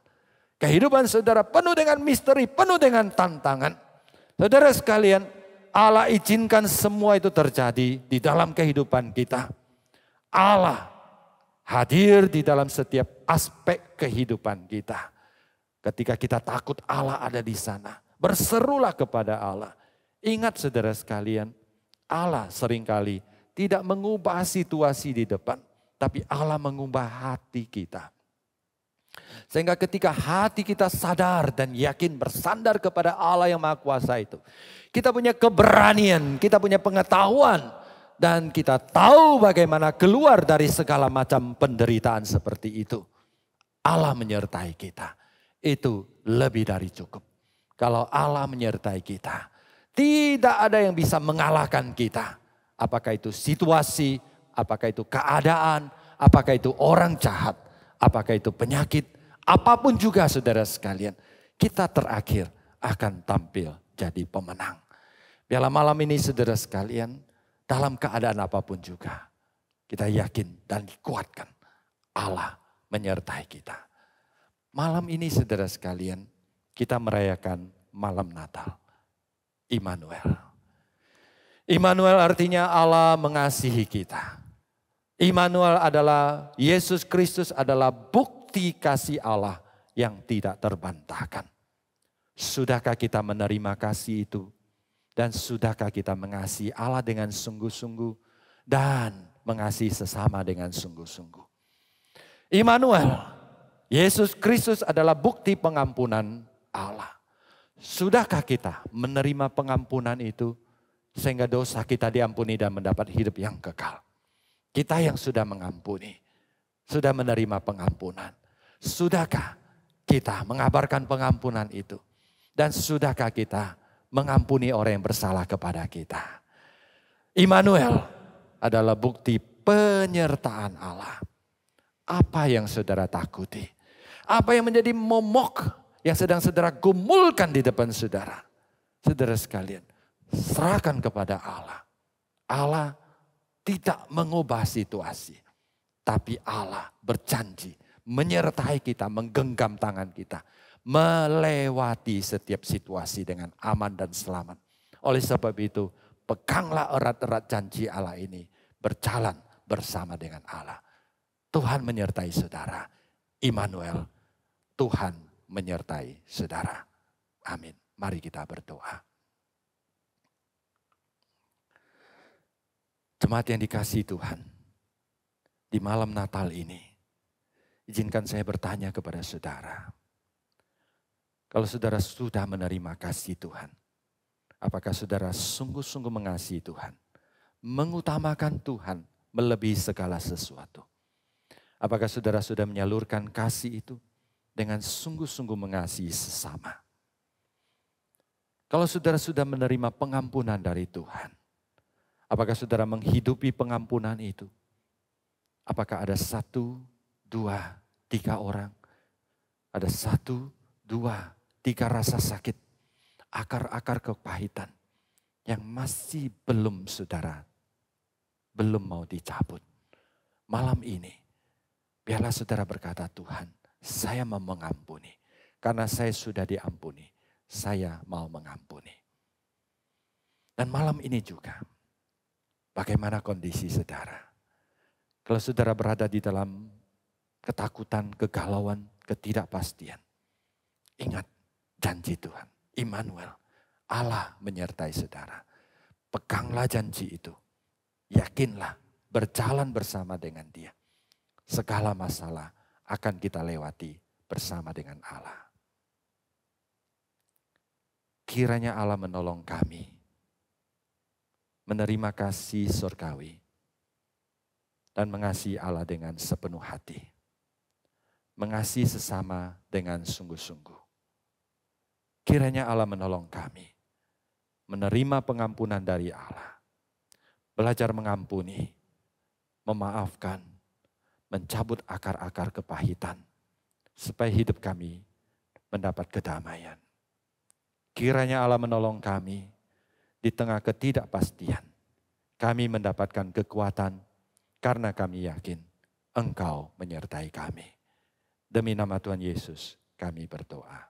Kehidupan saudara penuh dengan misteri, penuh dengan tantangan. Saudara sekalian, Allah izinkan semua itu terjadi di dalam kehidupan kita. Allah hadir di dalam setiap aspek kehidupan kita. Ketika kita takut, Allah ada di sana. Berserulah kepada Allah. Ingat saudara sekalian, Allah seringkali tidak mengubah situasi di depan, tapi Allah mengubah hati kita. Sehingga ketika hati kita sadar dan yakin bersandar kepada Allah yang Maha Kuasa itu, kita punya keberanian, kita punya pengetahuan, dan kita tahu bagaimana keluar dari segala macam penderitaan seperti itu. Allah menyertai kita. Itu lebih dari cukup. Kalau Allah menyertai kita, tidak ada yang bisa mengalahkan kita. Apakah itu situasi, apakah itu keadaan, apakah itu orang jahat, apakah itu penyakit, apapun juga saudara sekalian. Kita terakhir akan tampil jadi pemenang. Biarlah malam ini saudara sekalian, dalam keadaan apapun juga, Kita yakin dan dikuatkan. Allah menyertai kita. Malam ini saudara sekalian, kita merayakan malam Natal. Immanuel. Immanuel artinya Allah mengasihi kita. Immanuel adalah Yesus Kristus adalah bukti kasih Allah yang tidak terbantahkan. Sudahkah kita menerima kasih itu? Dan sudahkah kita mengasihi Allah dengan sungguh-sungguh dan mengasihi sesama dengan sungguh-sungguh? Immanuel, Yesus Kristus adalah bukti pengampunan Allah. Sudahkah kita menerima pengampunan itu sehingga dosa kita diampuni dan mendapat hidup yang kekal? Kita yang sudah mengampuni, sudah menerima pengampunan. Sudahkah kita mengabarkan pengampunan itu? Dan sudahkah kita mengampuni orang yang bersalah kepada kita? Immanuel adalah bukti penyertaan Allah. Apa yang saudara takuti? Apa yang menjadi momok yang sedang saudara gumulkan di depan saudara? Saudara sekalian, serahkan kepada Allah. Allah tidak mengubah situasi. Tapi Allah berjanji menyertai kita, menggenggam tangan kita. Melewati setiap situasi dengan aman dan selamat. Oleh sebab itu, peganglah erat-erat janji Allah ini. Berjalan bersama dengan Allah. Tuhan menyertai saudara. Immanuel, Tuhan menyertai saudara. Amin. Mari kita berdoa. Jemaat yang dikasihi Tuhan, di malam Natal ini, izinkan saya bertanya kepada saudara. Kalau saudara sudah menerima kasih Tuhan, apakah saudara sungguh-sungguh mengasihi Tuhan? Mengutamakan Tuhan melebihi segala sesuatu. Apakah saudara sudah menyalurkan kasih itu dengan sungguh-sungguh mengasihi sesama? Kalau saudara sudah menerima pengampunan dari Tuhan, apakah saudara menghidupi pengampunan itu? Apakah ada 1, 2, 3 orang? Ada 1, 2, 3 rasa sakit, akar-akar kepahitan yang masih belum mau dicabut. Malam ini, biarlah saudara berkata, Tuhan, saya mau mengampuni. Karena saya sudah diampuni, saya mau mengampuni. Dan malam ini juga, bagaimana kondisi saudara? Kalau saudara berada di dalam ketakutan, kegalauan, ketidakpastian, ingat janji Tuhan, Immanuel, Allah menyertai saudara. Peganglah janji itu. Yakinlah, berjalan bersama dengan Dia. Segala masalah akan kita lewati bersama dengan Allah. Kiranya Allah menolong kami menerima kasih surgawi dan mengasihi Allah dengan sepenuh hati. Mengasihi sesama dengan sungguh-sungguh. Kiranya Allah menolong kami menerima pengampunan dari Allah. Belajar mengampuni, memaafkan, mencabut akar-akar kepahitan. Supaya hidup kami mendapat kedamaian. Kiranya Allah menolong kami di tengah ketidakpastian. Kami mendapatkan kekuatan karena kami yakin Engkau menyertai kami. Demi nama Tuhan Yesus kami berdoa.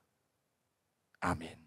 Amin.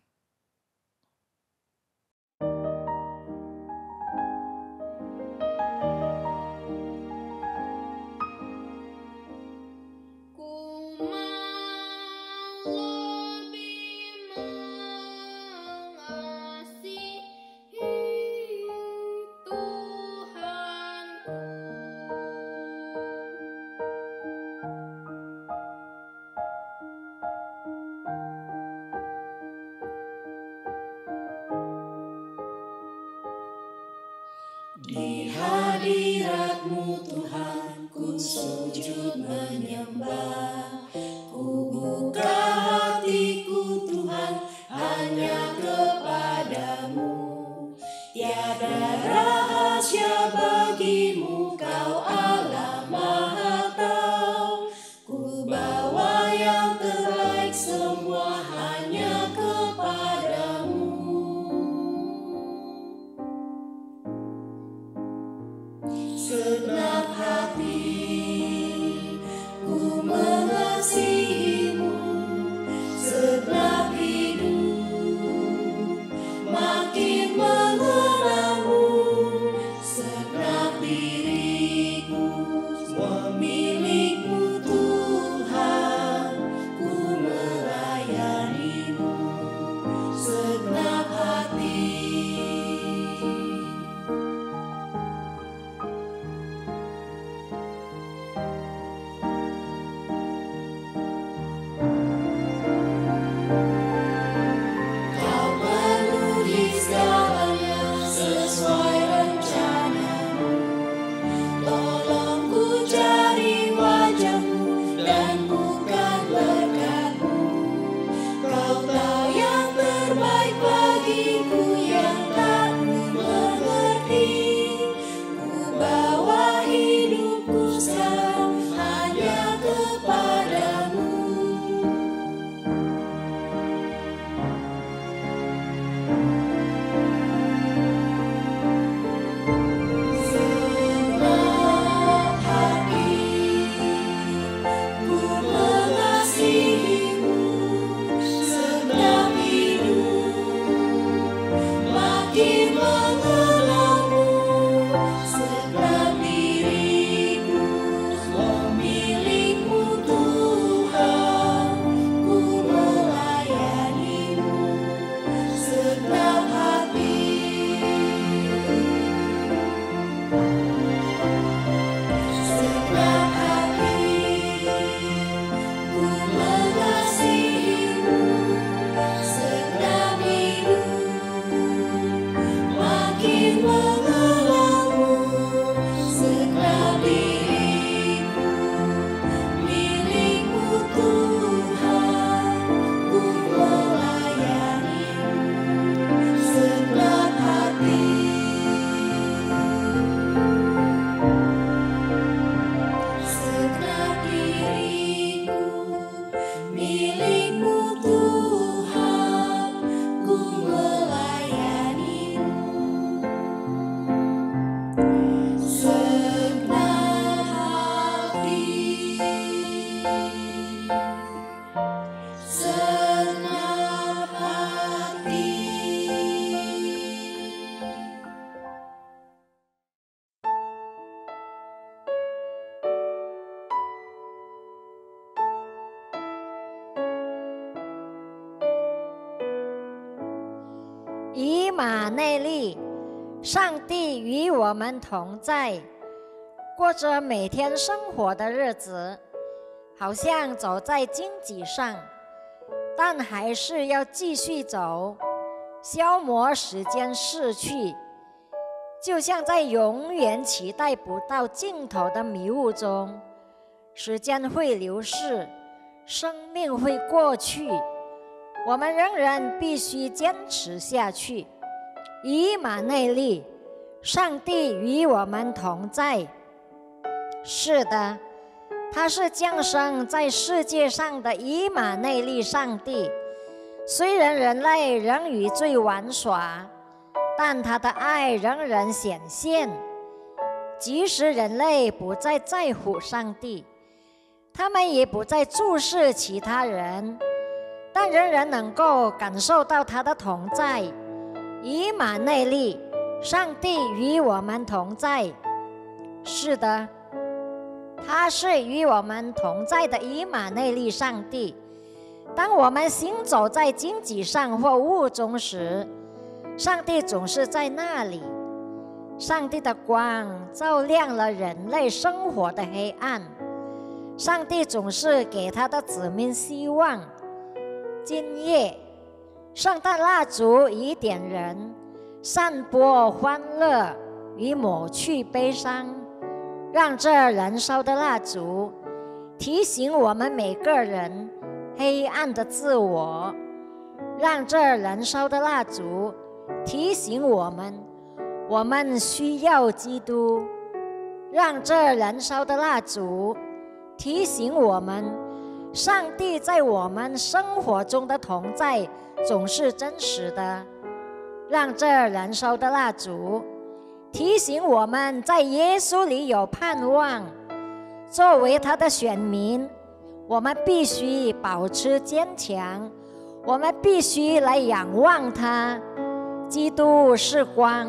Di hadirat-Mu Tuhan, ku sujud menyembah. Ku buka hatiku Tuhan, hanya kepadamu. Tiada rahasia bagimu, Kau Allah Maha Tahu. Ku bawa yang terbaik semua hanya kepadamu. Segenap 马内利，上帝与我们同在，过着每天生活的日子，好像走在荆棘上，但还是要继续走，消磨时间逝去，就像在永远期待不到尽头的迷雾中，时间会流逝，生命会过去，我们仍然必须坚持下去。以马内利，上帝与我们同在。是的，他是降生在世界上的以马内利上帝。虽然人类仍与罪玩耍，但他的爱仍然显现。即使人类不再在乎上帝，他们也不再注视其他人，但仍然能够感受到他的同在。以马内利，上帝与我们同在。是的，他是与我们同在的以马内利上帝。当我们行走在荆棘上或雾中时，上帝总是在那里。上帝的光照亮了人类生活的黑暗。上帝总是给他的子民希望。今夜，圣诞蜡烛已点燃，散播欢乐与抹去悲伤。让这燃烧的蜡烛提醒我们每个人黑暗的自我，让这燃烧的蜡烛提醒我们需要基督，让这燃烧的蜡烛提醒我们，上帝在我们生活中的同在总是真实的，让这燃烧的蜡烛提醒我们在耶稣里有盼望。作为他的选民，我们必须保持坚强，我们必须来仰望他。基督是光，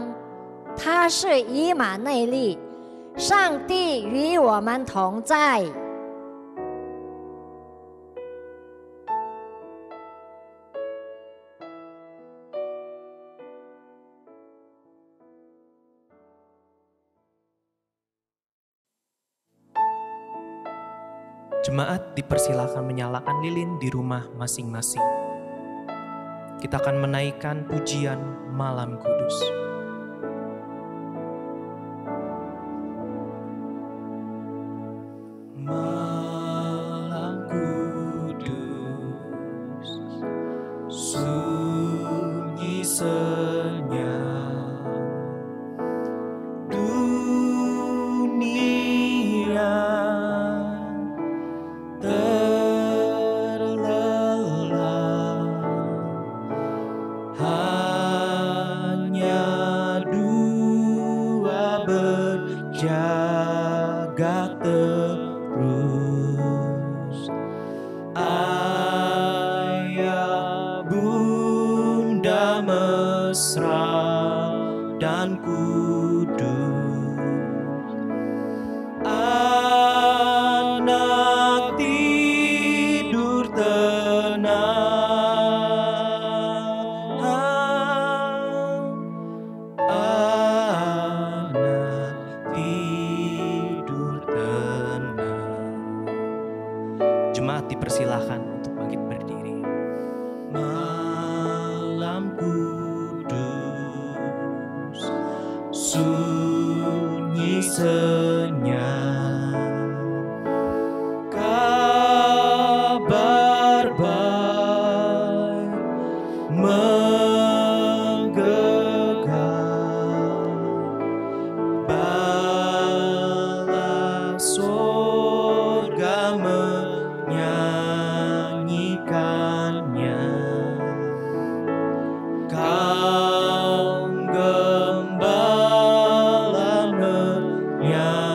他是以马内利，上帝与我们同在。Jemaat dipersilakan menyalakan lilin di rumah masing-masing. Kita akan menaikkan pujian Malam Kudus. Malam kudus, sunyi senyap, dunia terlelap, hanya dua berjaga terus. Ayah bunda mesra dan kudus, anak tidur tenang, anak tidur tenang. Jemaat dipersilakan untuk bangkit berdiri. Malam kudus, sunyi senyap, kabar baik menggegam, bala sorga menyanyikannya. Kaum gembala menyanyikannya.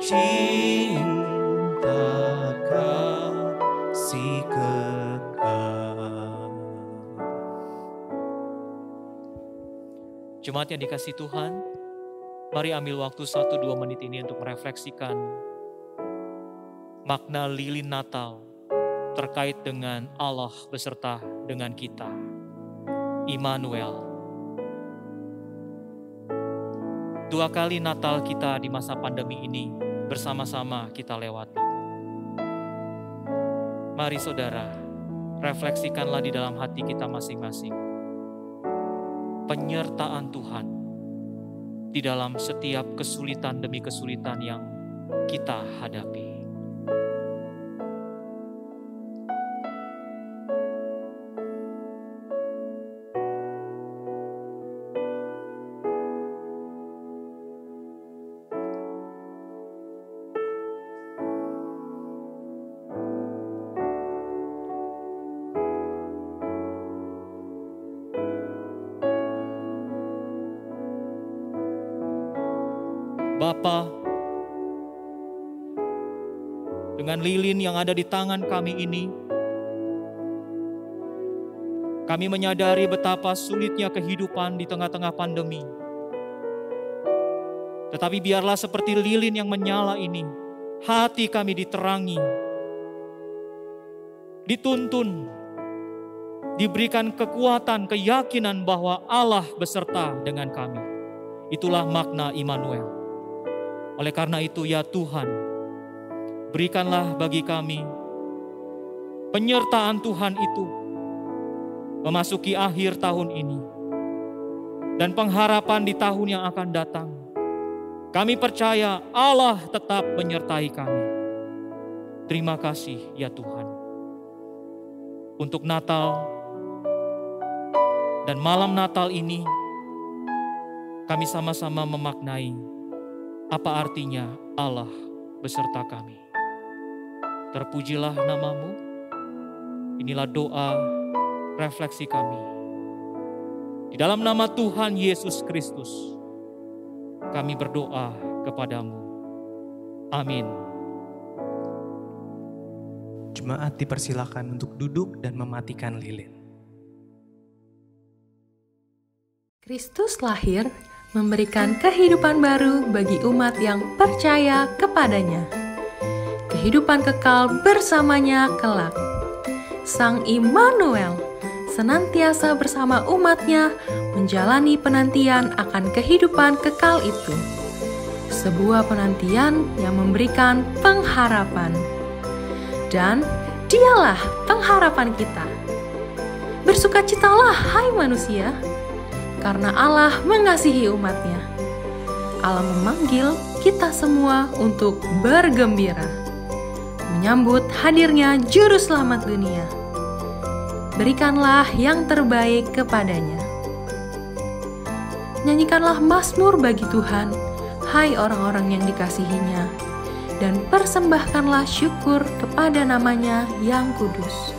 cinta kasih kekal. Jemaat yang dikasihi Tuhan, mari ambil waktu 1-2 menit ini untuk merefleksikan makna lilin Natal terkait dengan Allah beserta dengan kita, Immanuel. 2 kali Natal kita di masa pandemi ini bersama-sama kita lewati. Mari saudara, refleksikanlah di dalam hati kita masing-masing penyertaan Tuhan di dalam setiap kesulitan demi kesulitan yang kita hadapi. Bapa, dengan lilin yang ada di tangan kami ini, kami menyadari betapa sulitnya kehidupan di tengah-tengah pandemi. Tetapi biarlah seperti lilin yang menyala ini, hati kami diterangi, dituntun, diberikan kekuatan, keyakinan bahwa Allah beserta dengan kami. Itulah makna Immanuel. Oleh karena itu ya Tuhan, berikanlah bagi kami penyertaan Tuhan itu memasuki akhir tahun ini dan pengharapan di tahun yang akan datang. Kami percaya Allah tetap menyertai kami. Terima kasih ya Tuhan. Untuk Natal dan malam Natal ini, kami sama-sama memaknai apa artinya Allah beserta kami. Terpujilah namamu. Inilah doa refleksi kami. Di dalam nama Tuhan Yesus Kristus, kami berdoa kepadamu. Amin. Jemaat dipersilakan untuk duduk dan mematikan lilin. Kristus lahir memberikan kehidupan baru bagi umat yang percaya kepadanya. Kehidupan kekal bersamanya kelak. Sang Immanuel senantiasa bersama umatnya menjalani penantian akan kehidupan kekal itu. Sebuah penantian yang memberikan pengharapan. Dan dialah pengharapan kita. Bersukacitalah hai manusia, karena Allah mengasihi umatnya. Allah memanggil kita semua untuk bergembira, menyambut hadirnya Juru Selamat dunia. Berikanlah yang terbaik kepadanya. Nyanyikanlah mazmur bagi Tuhan, hai orang-orang yang dikasihinya, dan persembahkanlah syukur kepada namanya yang kudus.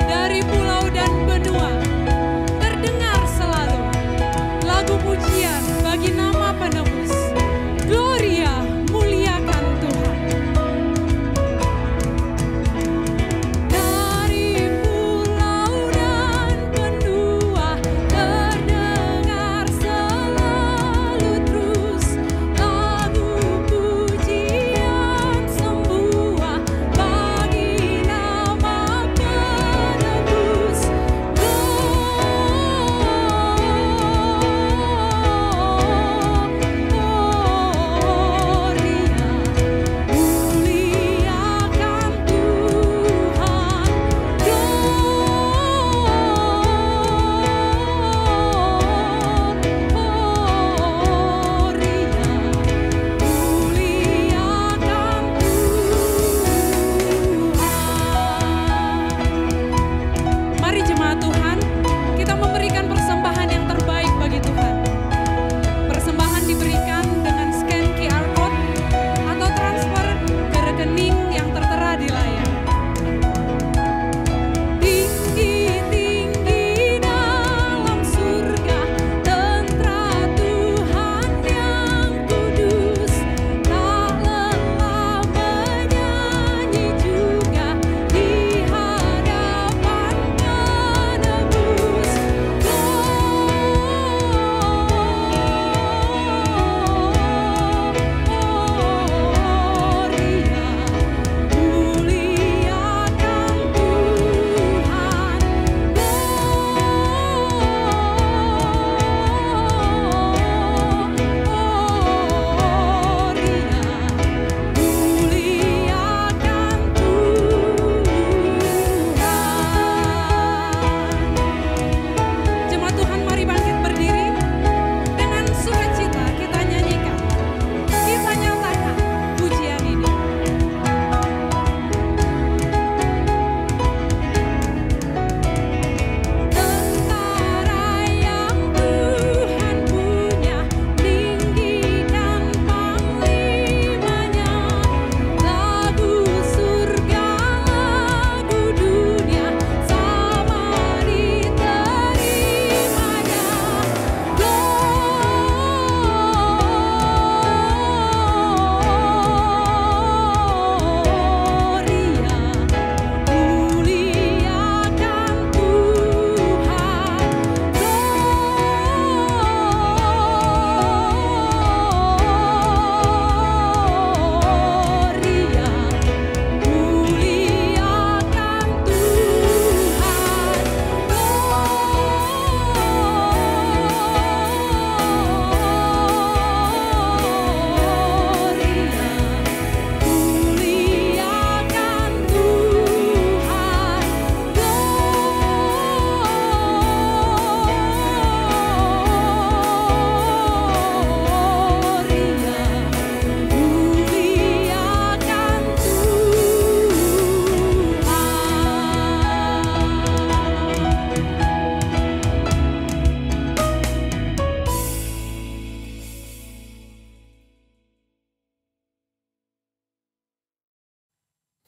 Dari pulau dan benua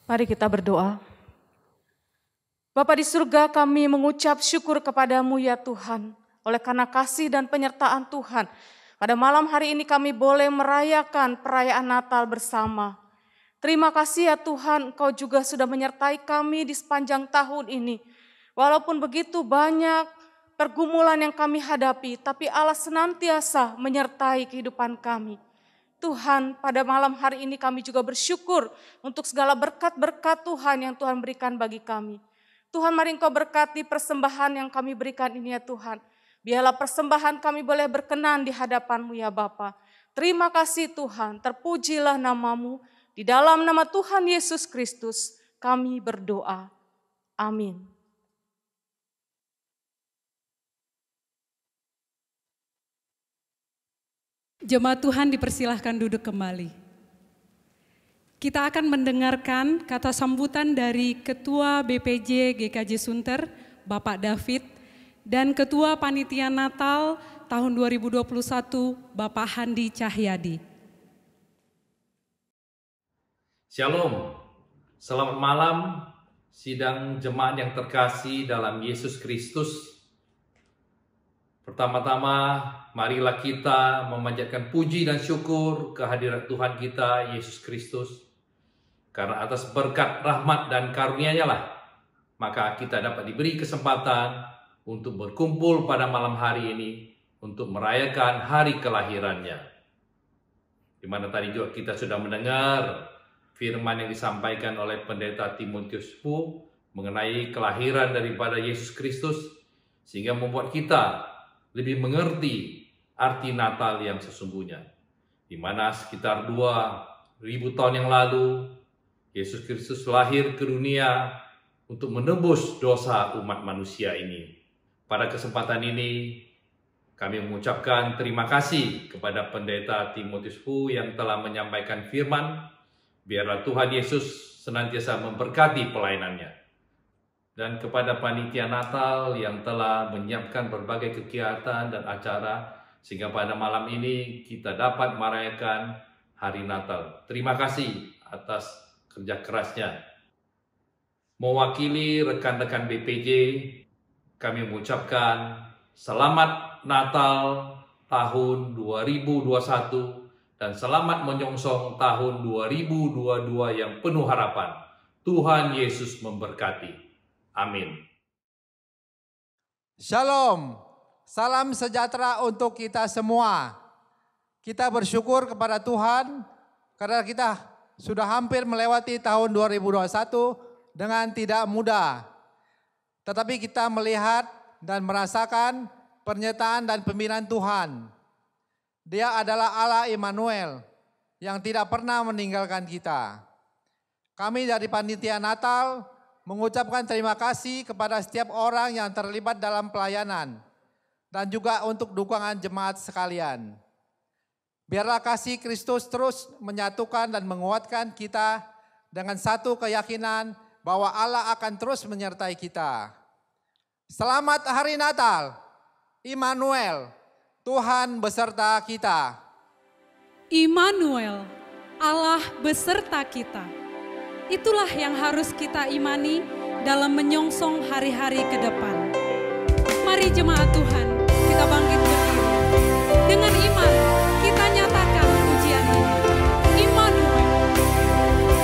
Mari kita berdoa. Bapa di surga, kami mengucap syukur kepadamu ya Tuhan. Oleh karena kasih dan penyertaan Tuhan, pada malam hari ini kami boleh merayakan perayaan Natal bersama. Terima kasih ya Tuhan, Engkau juga sudah menyertai kami di sepanjang tahun ini. Walaupun begitu banyak pergumulan yang kami hadapi, tapi Allah senantiasa menyertai kehidupan kami. Tuhan, pada malam hari ini kami juga bersyukur untuk segala berkat-berkat Tuhan yang Tuhan berikan bagi kami. Tuhan, mari Engkau berkati persembahan yang kami berikan ini ya Tuhan. Biarlah persembahan kami boleh berkenan di hadapan-Mu ya Bapa. Terima kasih Tuhan, terpujilah nama-Mu. Di dalam nama Tuhan Yesus Kristus kami berdoa. Amin. Jemaat Tuhan dipersilahkan duduk kembali. Kita akan mendengarkan kata sambutan dari Ketua BPJ GKJ Sunter, Bapak David, dan Ketua Panitia Natal tahun 2021, Bapak Handi Cahyadi. Shalom, selamat malam sidang jemaat yang terkasih dalam Yesus Kristus. Pertama-tama, marilah kita memanjatkan puji dan syukur kehadirat Tuhan kita, Yesus Kristus. Karena atas berkat rahmat dan karunia-Nya lah, maka kita dapat diberi kesempatan untuk berkumpul pada malam hari ini, untuk merayakan hari kelahirannya. Di mana tadi juga kita sudah mendengar firman yang disampaikan oleh Pendeta Timotius Fu mengenai kelahiran daripada Yesus Kristus, sehingga membuat kita lebih mengerti arti Natal yang sesungguhnya. Di mana sekitar 2000 tahun yang lalu, Yesus Kristus lahir ke dunia untuk menebus dosa umat manusia ini. Pada kesempatan ini, kami mengucapkan terima kasih kepada Pendeta Timotius Fu yang telah menyampaikan firman. Biarlah Tuhan Yesus senantiasa memberkati pelayanannya. Dan kepada Panitia Natal yang telah menyiapkan berbagai kegiatan dan acara, sehingga pada malam ini kita dapat merayakan hari Natal. Terima kasih atas kerja kerasnya. Mewakili rekan-rekan BPJ, kami mengucapkan selamat Natal tahun 2021 dan selamat menyongsong tahun 2022 yang penuh harapan. Tuhan Yesus memberkati. Amin. Shalom, salam sejahtera untuk kita semua. Kita bersyukur kepada Tuhan karena kita sudah hampir melewati tahun 2021 dengan tidak mudah. Tetapi kita melihat dan merasakan penyertaan dan pembinaan Tuhan. Dia adalah Allah Immanuel yang tidak pernah meninggalkan kita. Kami dari Panitia Natal mengucapkan terima kasih kepada setiap orang yang terlibat dalam pelayanan dan juga untuk dukungan jemaat sekalian. Biarlah kasih Kristus terus menyatukan dan menguatkan kita dengan satu keyakinan bahwa Allah akan terus menyertai kita. Selamat Hari Natal, Immanuel, Tuhan beserta kita. Immanuel, Allah beserta kita. Itulah yang harus kita imani dalam menyongsong hari-hari ke depan. Mari jemaat Tuhan, kita bangkit berdiri. Dengan iman, kita nyatakan pujian ini. Immanuel. Immanuel.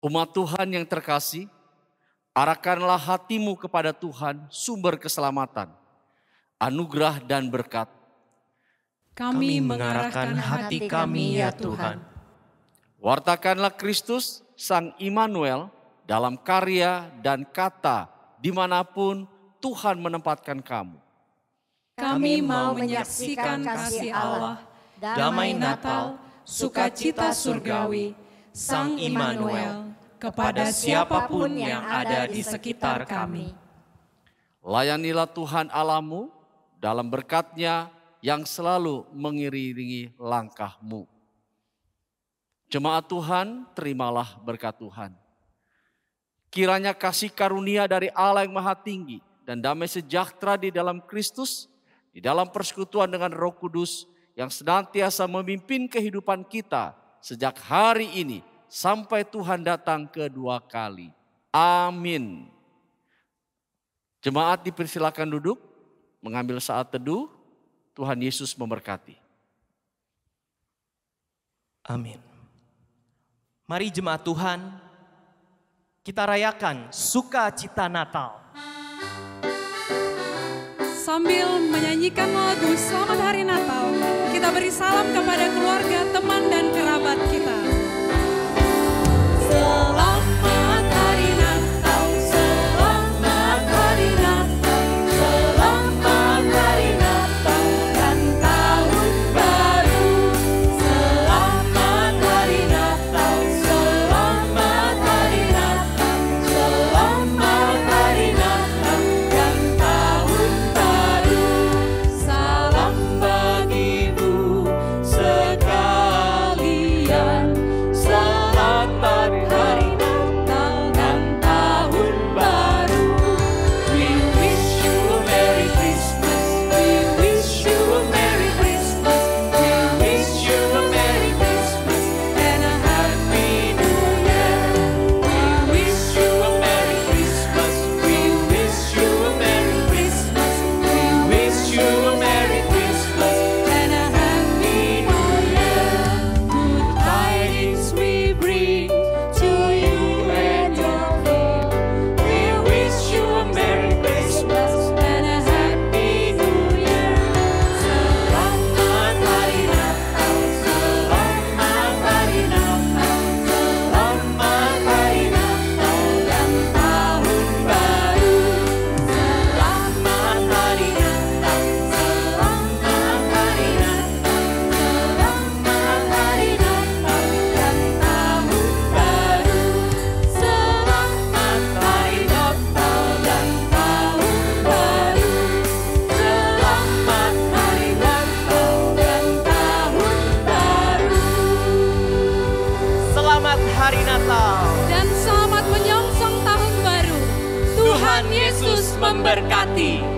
Umat Tuhan yang terkasih, arahkanlah hatimu kepada Tuhan, sumber keselamatan, anugerah dan berkat. Kami mengarahkan hati kami ya Tuhan. Wartakanlah Kristus, Sang Immanuel, dalam karya dan kata dimanapun Tuhan menempatkan kamu. Kami mau menyaksikan kasih Allah, damai Natal, sukacita surgawi, Sang Immanuel, kepada siapapun yang ada di sekitar kami. Layanilah Tuhan Allahmu dalam berkat-Nya yang selalu mengiringi langkahmu. Jemaat Tuhan, terimalah berkat Tuhan. Kiranya kasih karunia dari Allah yang Maha Tinggi dan damai sejahtera di dalam Kristus, di dalam persekutuan dengan Roh Kudus yang senantiasa memimpin kehidupan kita sejak hari ini sampai Tuhan datang kedua kali. Amin. Jemaat dipersilakan duduk, mengambil saat teduh. Tuhan Yesus memberkati. Amin. Mari jemaat Tuhan, kita rayakan sukacita Natal. Sambil menyanyikan lagu Selamat Hari Natal, kita beri salam kepada keluarga, teman, dan kerabat kita. Selamat Hari Natal, selamat Hari Natal, selamat Hari Natal dan Tahun Baru. Selamat Hari Natal, selamat Hari Natal, selamat Hari Natal dan Tahun Baru. Salam bagimu sekalian, selamat Hari Natal dan Tahun Baru. We wish you a Merry Christmas, we wish you a Merry Christmas, we wish you a Merry Christmas and a Happy New Year. We wish you a Merry Christmas, we wish you a Merry Christmas, we wish you a Merry Christmas and a Happy New Year. Good tidings we bring to you and your kin. We wish you a Merry Christmas and a Happy New Year. Selamat Hari Natal, selamat Hari Natal, selamat Hari Natal dan Tahun Baru. Selamat Hari Natal, selamat Hari Natal, selamat Hari Natal dan Tahun Baru. Selamat Hari Natal dan Tahun Baru. Selamat Hari Natal dan Tahun Baru. Selamat Hari Natal. Dan selamat menyongsong Tahun Baru. Tuhan Yesus memberkati.